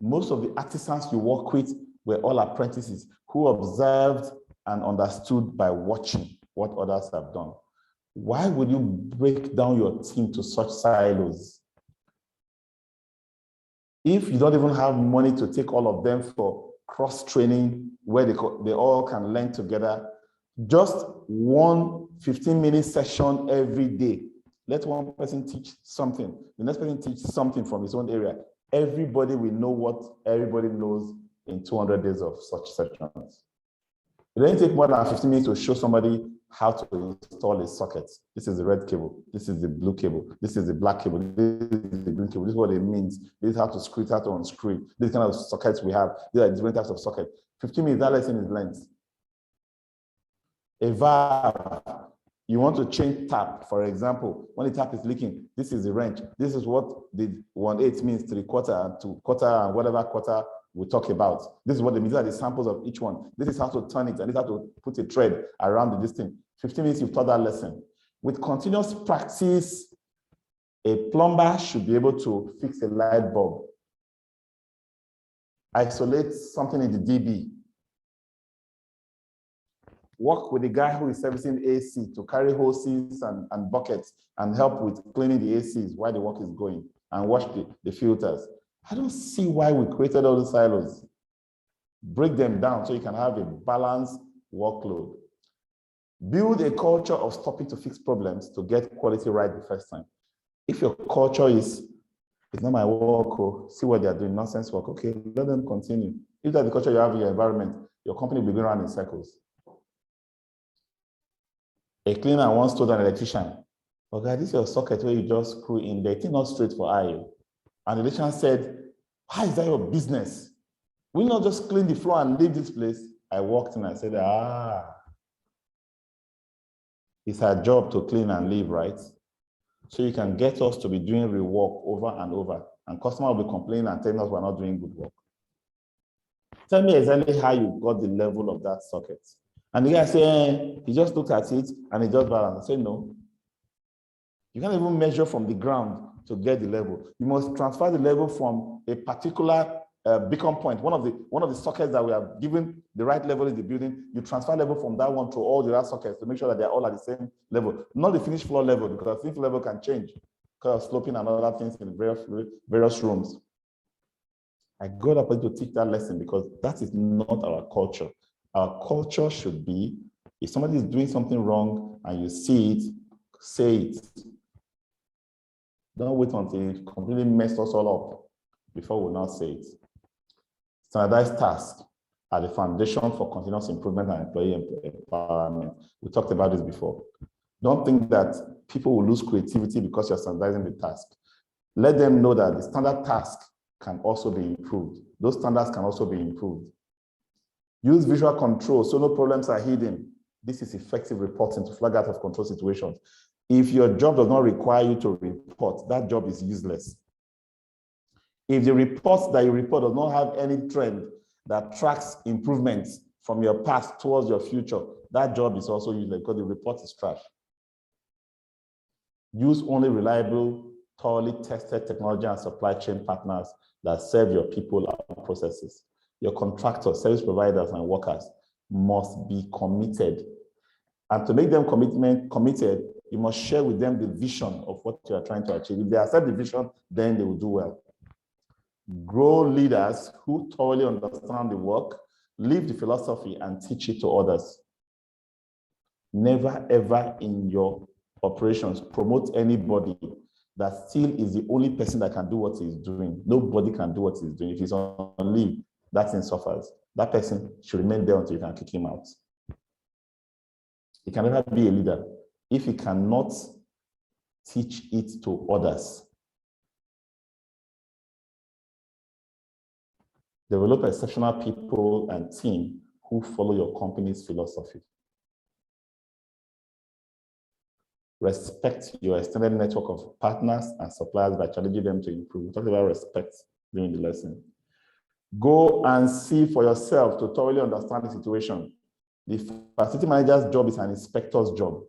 Most of the artisans you work with were all apprentices who observed and understood by watching what others have done. Why would you break down your team to such silos? If you don't even have money to take all of them for cross-training where they all can learn together, just one 15-minute session every day. Let one person teach something. The next person teach something from his own area. Everybody will know what everybody knows in 200 days of such sessions. It doesn't take more than 15 minutes to show somebody how to install a socket. This is the red cable. This is the blue cable. This is the black cable. This is the green cable. This is what it means. This is how to screw it, how to unscrew it. This kind of sockets we have. These are different types of sockets. 15 minutes, that lesson is length. A valve, you want to change tap, for example, when the tap is leaking, this is the wrench. This is what the 1/8 means, 3/4 and 2/4 and whatever quarter we talk about. This is what the means. These are the samples of each one. This is how to turn it, and this is how to put a thread around the distance. 15 minutes, you've taught that lesson. With continuous practice, a plumber should be able to fix a light bulb, isolate something in the DB, work with the guy who is servicing AC to carry hoses and buckets and help with cleaning the ACs while the work is going and wash the filters. I don't see why we created all the silos. Break them down so you can have a balanced workload. Build a culture of stopping to fix problems to get quality right the first time. If your culture is, it's not my work, or see what they are doing, nonsense work, okay, let them continue. If that's the culture you have in your environment, your company will be going around in circles. A cleaner once told an electrician, okay, this is your socket where you just screw in there. It's not straight for eye. And the electrician said, how is that your business? Will you not just clean the floor and leave this place? I walked in and I said, it's our job to clean and leave, right? So you can get us to be doing rework over and over. And customer will be complaining and telling us we're not doing good work. Tell me exactly how you got the level of that socket. And the guy said, he just looked at it and he just balanced. I said, no. You can't even measure from the ground to get the level. You must transfer the level from a particular beacon point. One of the sockets that we have given the right level in the building, you transfer level from that one to all the other sockets to make sure that they're all at the same level. Not the finished floor level, because finished level can change because of sloping and other things in various rooms. I got up to teach that lesson because that is not our culture. Our culture should be, if somebody is doing something wrong and you see it, say it. Don't wait until it completely messed us all up before we not say it. Standardized tasks are the foundation for continuous improvement and employee empowerment. We talked about this before. Don't think that people will lose creativity because you're standardizing the task. Let them know that the standard task can also be improved. Those standards can also be improved. Use visual control so no problems are hidden. This is effective reporting to flag out of control situations. If your job does not require you to report, that job is useless. If the report that you report does not have any trend that tracks improvements from your past towards your future, that job is also useless because the report is trash. Use only reliable, thoroughly tested technology and supply chain partners that serve your people and processes. Your contractors, service providers, and workers must be committed. And to make them committed, you must share with them the vision of what you are trying to achieve. If they accept the vision, then they will do well. Grow leaders who thoroughly understand the work, live the philosophy, and teach it to others. Never, ever in your operations promote anybody that still is the only person that can do what he's doing. Nobody can do what he's doing. If he's on leave, that thing suffers. That person should remain there until you can kick him out. He can never be a leader if he cannot teach it to others. Develop exceptional people and team who follow your company's philosophy. Respect your extended network of partners and suppliers by challenging them to improve. We talked about respect during the lesson. Go and see for yourself to thoroughly understand the situation. The facility manager's job is an inspector's job.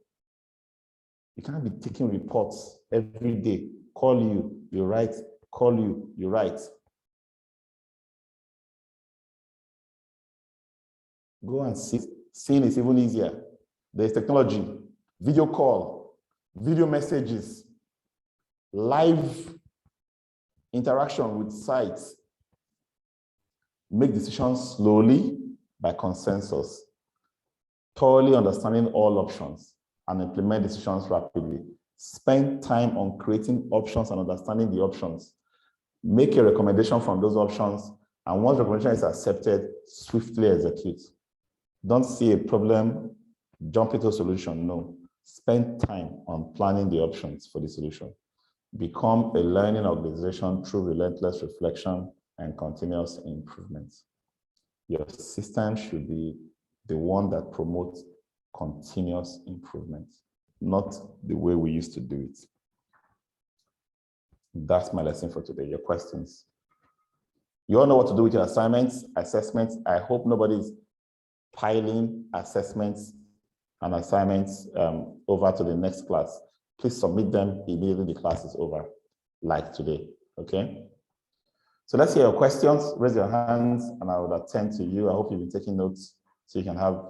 You can't be taking reports every day. Call you, you write. Call you, you write. Go and see. Seeing is even easier. There's technology, video call, video messages, live interaction with sites. Make decisions slowly by consensus, thoroughly understanding all options, and implement decisions rapidly. Spend time on creating options and understanding the options. Make a recommendation from those options, and once the recommendation is accepted, swiftly execute. Don't see a problem, jump into a solution. No. Spend time on planning the options for the solution. Become a learning organization through relentless reflection and continuous improvement. Your system should be the one that promotes continuous improvement, not the way we used to do it. That's my lesson for today. Your questions. You all know what to do with your assignments, assessments. I hope nobody's piling assessments and assignments over to the next class. Please submit them immediately the class is over, like today, okay? So let's hear your questions. Raise your hands and I will attend to you. I hope you've been taking notes so you can have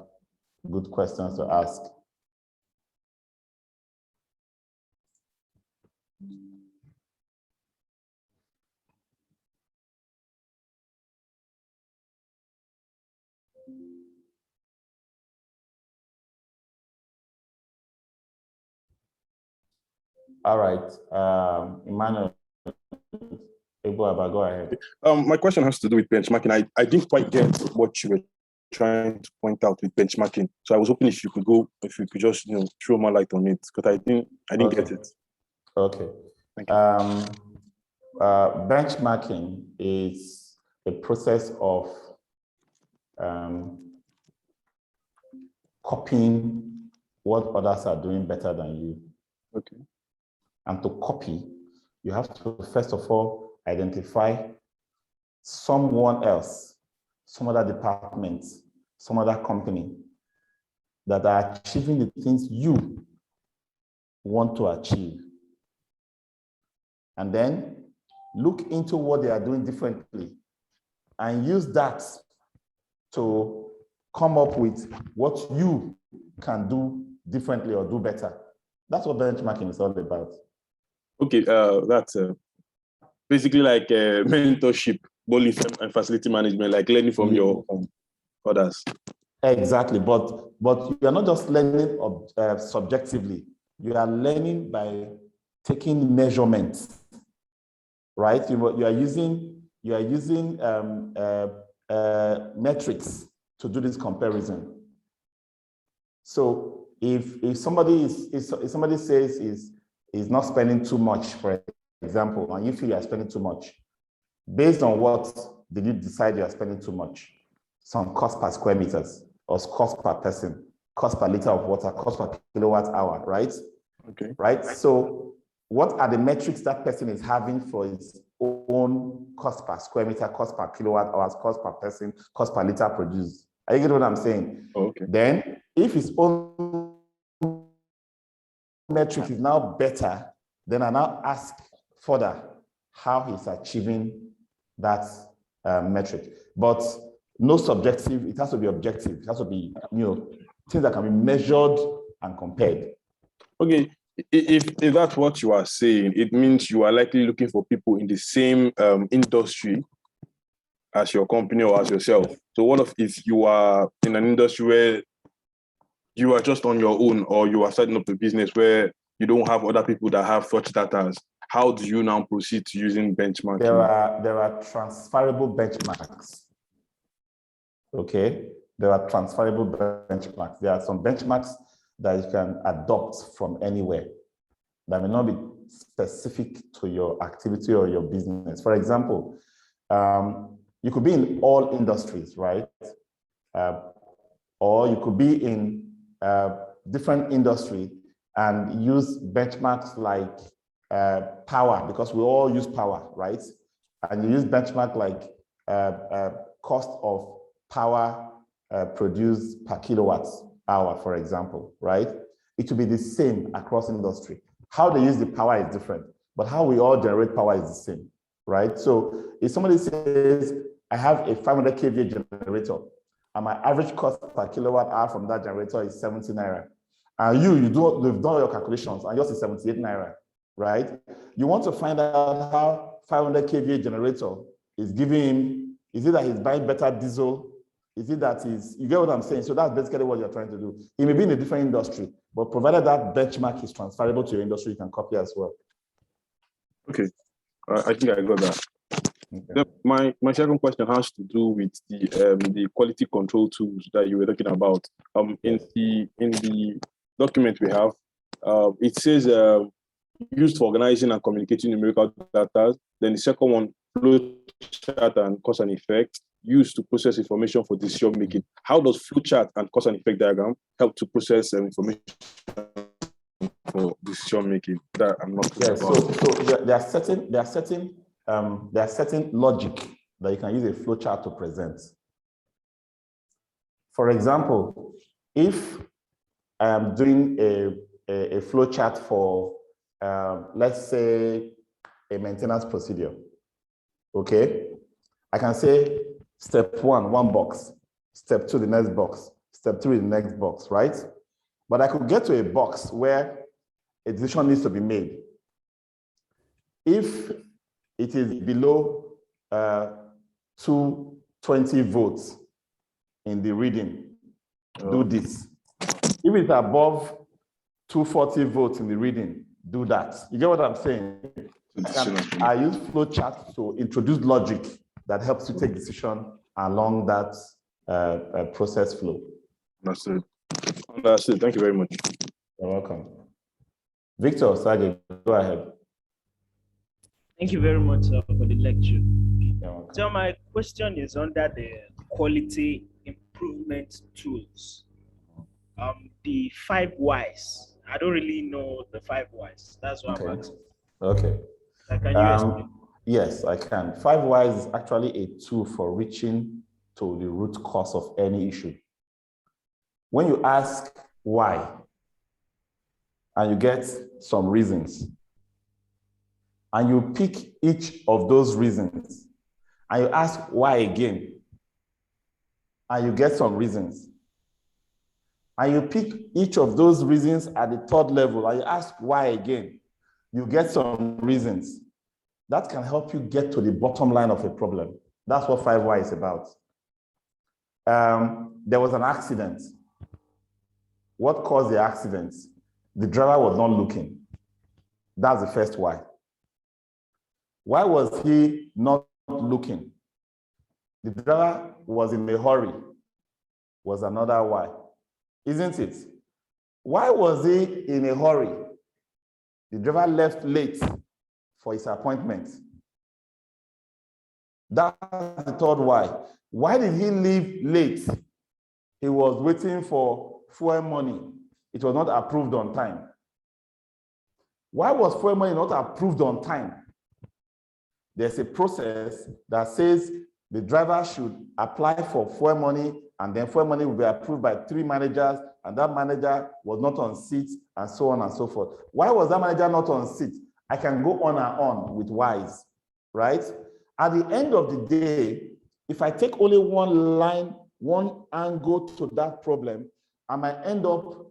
good questions to ask. All right, Emmanuel, go ahead. My question has to do with benchmarking. I didn't quite get what you were trying to point out with benchmarking. So I was hoping if you could just throw more light on it, because I didn't get it. Okay. Thank you. Benchmarking is a process of copying what others are doing better than you. Okay. And to copy, you have to first of all identify someone else, some other department, some other company that are achieving the things you want to achieve. And then look into what they are doing differently and use that to come up with what you can do differently or do better. That's what benchmarking is all about. Okay, that's basically like mentorship, both and facility management, like learning from your others. Exactly, but you are not just learning subjectively. You are learning by taking measurements, right? You are using metrics to do this comparison. So if somebody says is not spending too much, for example, and you feel you are spending too much, based on what did you decide you are spending too much? Some cost per square meters, or cost per person, cost per liter of water, cost per kilowatt hour, right? Okay. Right. So what are the metrics that person is having for his own cost per square meter, cost per kilowatt hours, cost per person, cost per liter produced? Are you getting what I'm saying? Okay. Then if his own metric is now better, then I now ask further how he's achieving that metric. But no subjective, it has to be objective. It has to be, things that can be measured and compared. Okay, if that's what you are saying, it means you are likely looking for people in the same industry as your company or as yourself. So what if you are in an industry where you are just on your own, or you are starting up a business where you don't have other people that have such data? How do you now proceed to using benchmarking? There are transferable benchmarks. Okay, there are transferable benchmarks. There are some benchmarks that you can adopt from anywhere that may not be specific to your activity or your business. For example, you could be in all industries, right? Or you could be in different industry and use benchmarks like power, because we all use power, right? And you use benchmark like cost of power produced per kilowatt hour, for example, right? It will be the same across industry. How they use the power is different, but how we all generate power is the same, right? So if somebody says, I have a 500 kVA generator, and my average cost per kilowatt hour from that generator is 70 naira, and you've done all your calculations, and yours is 78 naira, right? You want to find out how 500 kVA generator is giving him, is it that he's buying better diesel? Is it that you get what I'm saying? So that's basically what you're trying to do. He may be in a different industry, but provided that benchmark is transferable to your industry, you can copy as well. Okay, I think I got that. Okay. My second question has to do with the quality control tools that you were talking about. Yes. In the document we have, it says used for organizing and communicating numerical data. Then the second one, flow chart and cause and effect, used to process information for decision making. How does flow chart and cause and effect diagram help to process information for decision making? That I'm not sure about. So there are certain logic that you can use a flow chart to present. For example, if I am doing a flow chart for let's say a maintenance procedure, okay? I can say step one box, step two, the next box, step three, the next box, right? But I could get to a box where a decision needs to be made. If it is below 220 volts in the reading, do this. If it's above 240 volts in the reading, do that. You get what I'm saying? I use flow chart to introduce logic that helps you take decision along that process flow. Understood. Understood. Thank you very much. You're welcome. Victor, Sergeant, go ahead. Thank you very much for the lecture. So my question is under the quality improvement tools. The 5 whys. I don't really know the 5 whys. That's what I'm asking. Okay. Can you explain? Yes, I can. 5 whys is actually a tool for reaching to the root cause of any issue. When you ask why, and you get some reasons, and you pick each of those reasons, and you ask why again, and you get some reasons, and you pick each of those reasons at the 3rd level, and you ask why again, you get some reasons. That can help you get to the bottom line of a problem. That's what 5 why is about. There was an accident. What caused the accident? The driver was not looking. That's the first why. Why was he not looking? The driver was in a hurry, was another why. Isn't it? Why was he in a hurry? The driver left late for his appointment. That's the 3rd why. Why did he leave late? He was waiting for fuel money. It was not approved on time. Why was fuel money not approved on time? There's a process that says the driver should apply for fuel money, and then fuel money will be approved by 3 managers, and that manager was not on seat, and so on and so forth. Why was that manager not on seat? I can go on and on with whys, right? At the end of the day, if I take only one line, one angle to that problem, I might end up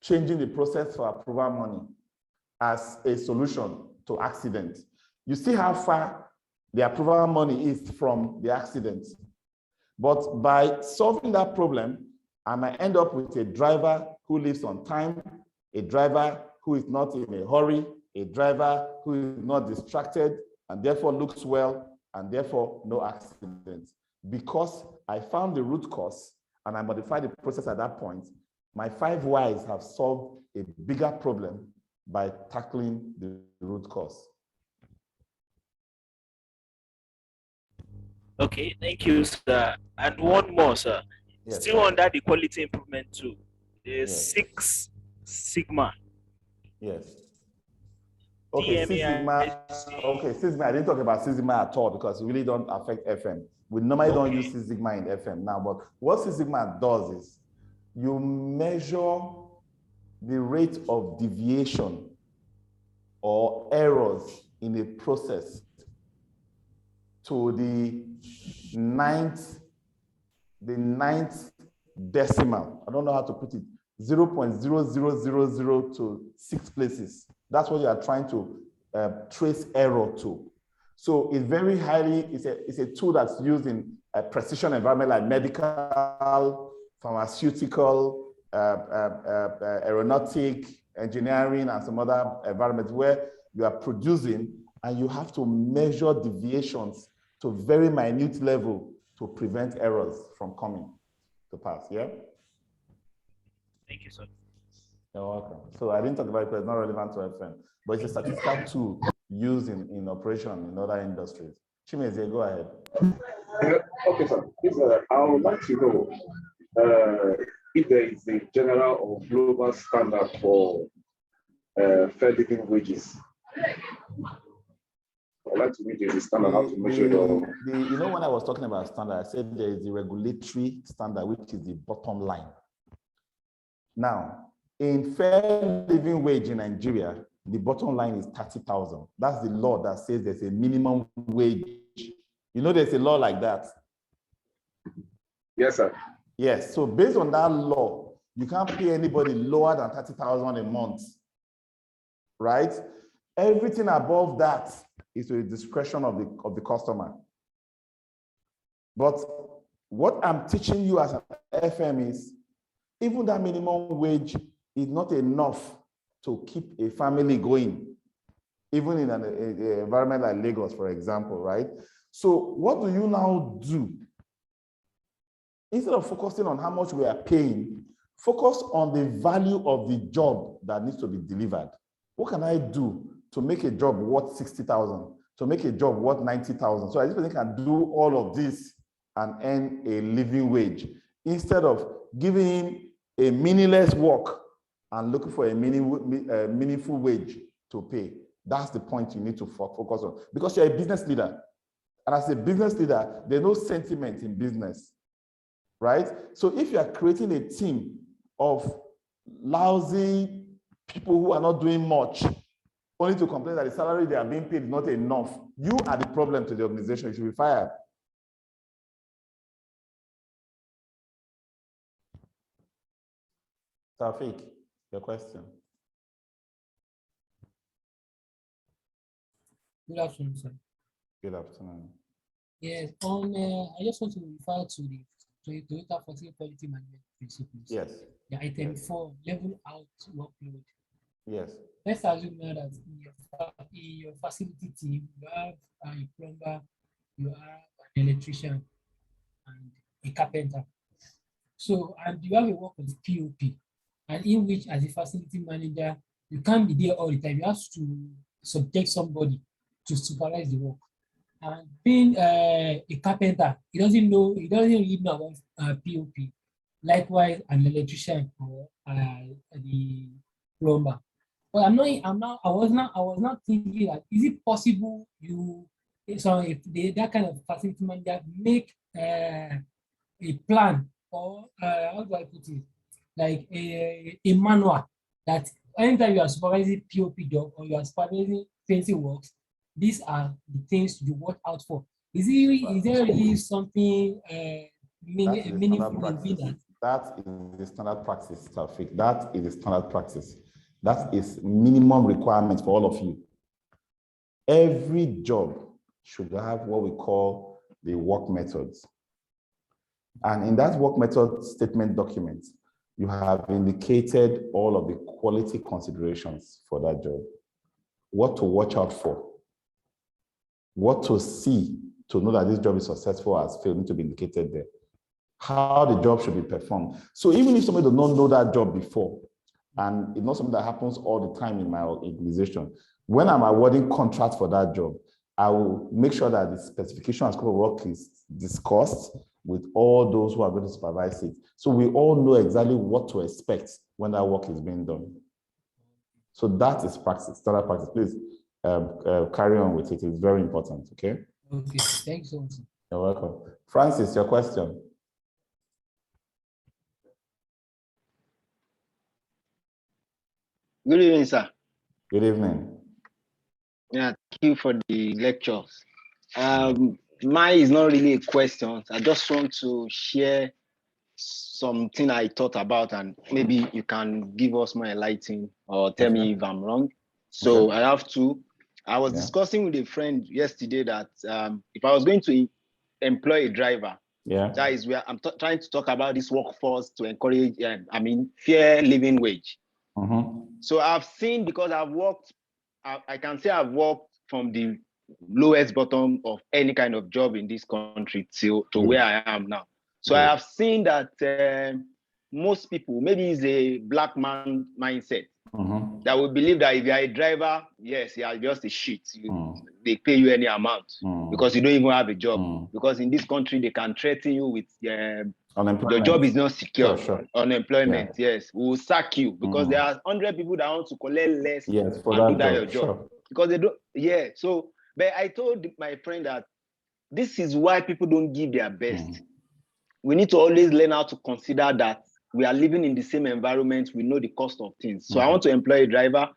changing the process for approval money as a solution to accident. You see how far the approval money is from the accident. But by solving that problem, I might end up with a driver who lives on time, a driver who is not in a hurry, a driver who is not distracted, and therefore looks well, and therefore no accidents. Because I found the root cause and I modified the process at that point, my 5 whys have solved a bigger problem by tackling the root cause. Okay, thank you, sir. And one more, sir. Yes, Still under the quality improvement tool, the yes. 6 Sigma. Yes. Okay, Six Sigma. Okay, Six Sigma. I didn't talk about Six Sigma at all because it really don't affect FM. We normally don't use Six Sigma in FM now, but what Six Sigma does is you measure the rate of deviation or errors in a process to the ninth decimal. I don't know how to put it. 0.0000 to 6 places. That's what you are trying to trace error to. So it's very highly, it's a tool that's used in a precision environment like medical, pharmaceutical, aeronautic, engineering, and some other environments where you are producing and you have to measure deviations to very minute level to prevent errors from coming to pass, yeah? Thank you, sir. You're welcome. So I didn't talk about it because it's not relevant to FM, but it's a statistical tool used in operation in other industries. Chimezie, go ahead. Okay, sir. I would like to know if there is a general or global standard for fair living wages. I'd like to read the standard, how to measure it. You know, when I was talking about standard, I said there is the regulatory standard, which is the bottom line. Now, in fair living wage in Nigeria, the bottom line is 30,000. That's the law that says there's a minimum wage. You know, there's a law like that. Yes, sir. Yes. So based on that law, you can't pay anybody lower than 30,000 a month, right? Everything above that is to the discretion of the customer. But what I'm teaching you as an FM is, even that minimum wage is not enough to keep a family going, even in an environment like Lagos, for example, right? So what do you now do? Instead of focusing on how much we are paying, focus on the value of the job that needs to be delivered. What can I do to make a job worth 60,000, to make a job worth 90,000? So I just can do all of this and earn a living wage, instead of giving him a meaningless work and looking for a meaningful wage to pay. That's the point you need to focus on, because you're a business leader. And as a business leader, there's no sentiment in business, right? So if you are creating a team of lousy people who are not doing much, only to complain that the salary they are being paid is not enough, you are the problem to the organization. You should be fired. Taufik, your question. Good afternoon, sir. Good afternoon. Yes, I just want to refer to the Toyota 14 quality management principles. Yes. The item Yes. 4, level out workload. Yes. Let's assume now that in your facility team, you have a plumber, you have an electrician, and a carpenter. So, and you have a work with POP, and in which, as a facility manager, you can't be there all the time. You have to subject somebody to supervise the work. And being a carpenter, he doesn't really know about POP. Likewise, an electrician or the plumber. But I was not thinking that, is it possible that kind of facility manager make a plan, or how do I put it, like a manual that anytime you are supervising POP job or you are supervising fencing works, these are the things you watch out for. Is there really something meaningful in doing that? That is the standard practice, Taufik. That is the standard practice. That is minimum requirement for all of you. Every job should have what we call the work methods. And in that work method statement document, you have indicated all of the quality considerations for that job. What to watch out for. What to see to know that this job is successful as failed to be indicated there. How the job should be performed. So even if somebody does not know that job before, and it's not something that happens all the time in my organization, when I'm awarding contracts for that job, I will make sure that the specification and scope of work is discussed with all those who are going to supervise it. So we all know exactly what to expect when that work is being done. So that is practice, standard practice. Please carry on with it. It's very important, okay? Okay, thanks so much. You're welcome. Francis, your question. Good evening, sir. Good evening. Yeah, thank you for the lectures. Mine is not really a question. I just want to share something I thought about, and maybe you can give us more enlightening or tell me if I'm wrong. So I have two. I was discussing with a friend yesterday that if I was going to employ a driver, that is where I'm trying to talk about this workforce to encourage, fair living wage. So I've seen, because I've worked, I can say I've worked from the lowest bottom of any kind of job in this country to where I am now. So I have seen that most people, maybe it's a black man mindset, that will believe that if you are a driver, yes, you are just a shit. They pay you any amount because you don't even have a job. Because in this country, they can threaten you with your job is not secure. Unemployment, yes. We will sack you because there are 100 people that want to collect less and do that your job. Because they don't, So, but I told my friend that this is why people don't give their best. We need to always learn how to consider that we are living in the same environment. We know the cost of things. So I want to employ a driver.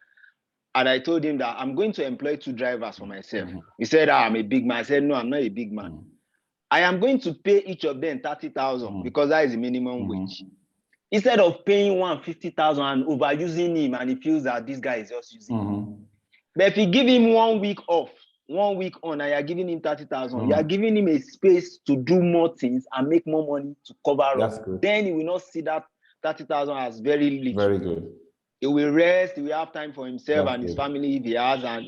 And I told him that I'm going to employ 2 drivers for myself. He said, I'm a big man. I said, no, I'm not a big man. I am going to pay each of them 30,000 because that is the minimum wage. Instead of paying one 50,000 and overusing him, and he feels that this guy is just using him. But if you give him 1 week off, 1 week on, and you're giving him 30,000, you are giving him a space to do more things and make more money to cover up. Then he will not see that 30,000 as very little. Very good. He will rest, he will have time for himself and his family if he has, and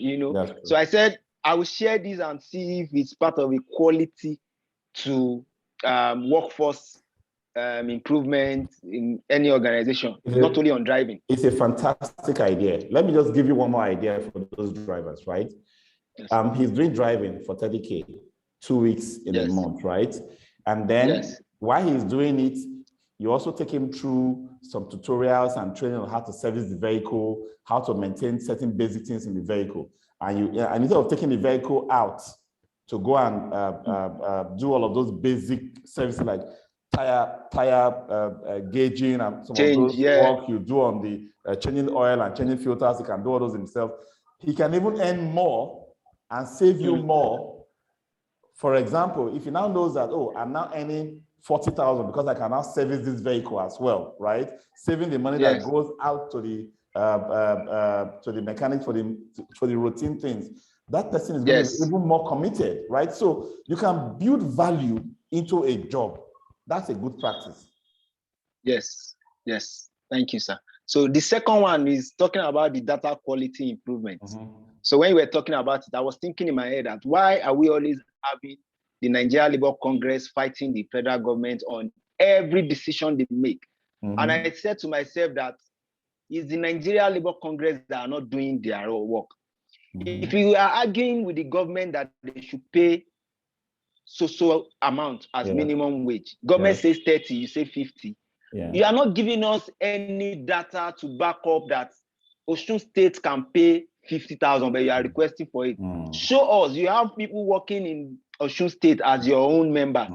So I said, I will share this and see if it's part of equality to workforce improvement in any organization, not only on driving. It's a fantastic idea. Let me just give you one more idea for those drivers, right? He's doing driving for 30K, 2 weeks in a month, right? And then while he's doing it, you also take him through some tutorials and training on how to service the vehicle, how to maintain certain basic things in the vehicle. And instead of taking the vehicle out to go and do all of those basic services like tire gauging and some of those work you do on the changing oil and changing filters, he can do all those himself. He can even earn more and save you more. For example, if he now knows that, oh, I'm now earning 40,000 because I can now service this vehicle as well, right? Saving the money that goes out to the mechanic for the routine things. That person is going to be even more committed, right? So you can build value into a job. That's a good practice. Yes. Thank you, sir. So the second one is talking about the data quality improvement. So when we were talking about it, I was thinking in my head that why are we always having the Nigeria Labour Congress fighting the federal government on every decision they make? And I said to myself that it's the Nigeria Labour Congress that are not doing their work. If you are arguing with the government that they should pay so amount as minimum wage, government says 30, you say 50. You are not giving us any data to back up that Osun State can pay 50,000, but you are requesting for it. Show us. You have people working in Osun State as your own member.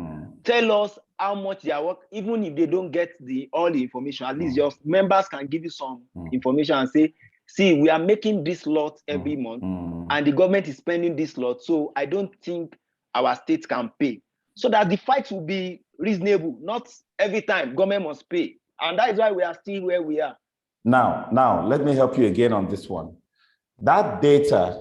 Tell us how much they are working, even if they don't get all the information. At least your members can give you some information and say, see, we are making this lot every month, and the government is spending this lot, so I don't think our state can pay. So that the fight will be reasonable, not every time government must pay. And that is why we are still where we are. Now, let me help you again on this one. That data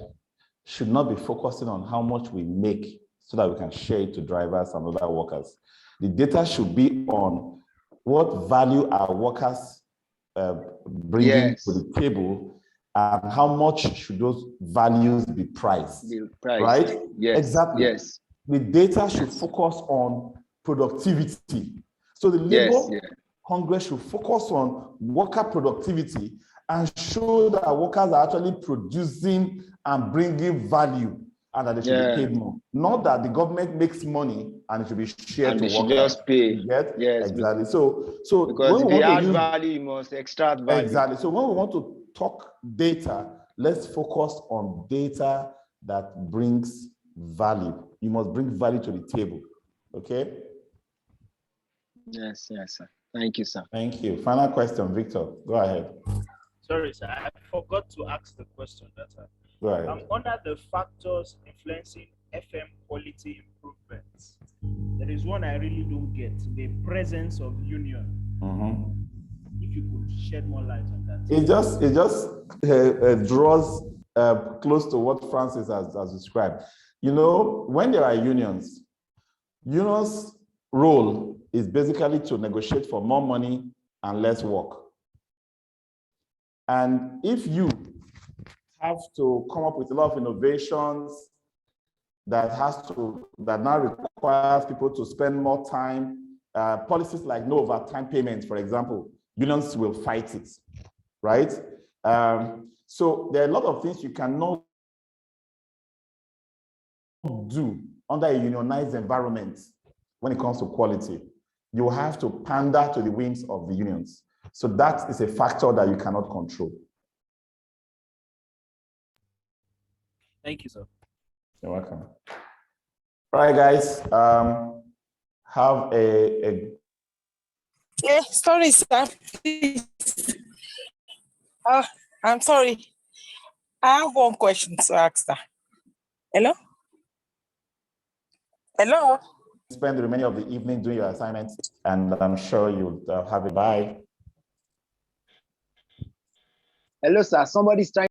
should not be focusing on how much we make so that we can share it to drivers and other workers. The data should be on what value our workers bringing to the table and how much should those values be priced, right? Exactly. The data should focus on productivity. So the Labour Congress should focus on worker productivity and show that our workers are actually producing and bringing value. and that they should be paid more. Not that the government makes money and it should be shared And to they should workers. just pay. You get? Yes. Exactly. So because when if we you want add to use, value, you must extract value. exactly. So when we want to talk data, let's focus on data that brings value. You must bring value to the table. Okay? Yes, sir. Thank you, sir. Thank you. Final question, Victor. Go ahead. Sorry, sir. I forgot to ask the question that time. Go ahead. Under the factors influencing FM quality improvements, there is one I really don't get: the presence of union. If you could shed more light on that. It just draws close to what Francis has described. You know, when there are unions role is basically to negotiate for more money and less work. And if you have to come up with a lot of innovations that now requires people to spend more time, policies like no overtime payments, for example, unions will fight it, right? So there are a lot of things you cannot do under a unionized environment when it comes to quality. You have to pander to the whims of the unions. So that is a factor that you cannot control. Thank you, sir. You're welcome. All right, guys. Have a Yeah, sorry, sir. Please. I'm sorry. I have one question to ask, sir. Hello? Hello? spend the remaining of the evening doing your assignments, and I'm sure you'll have a bye. Hello, sir. Somebody's trying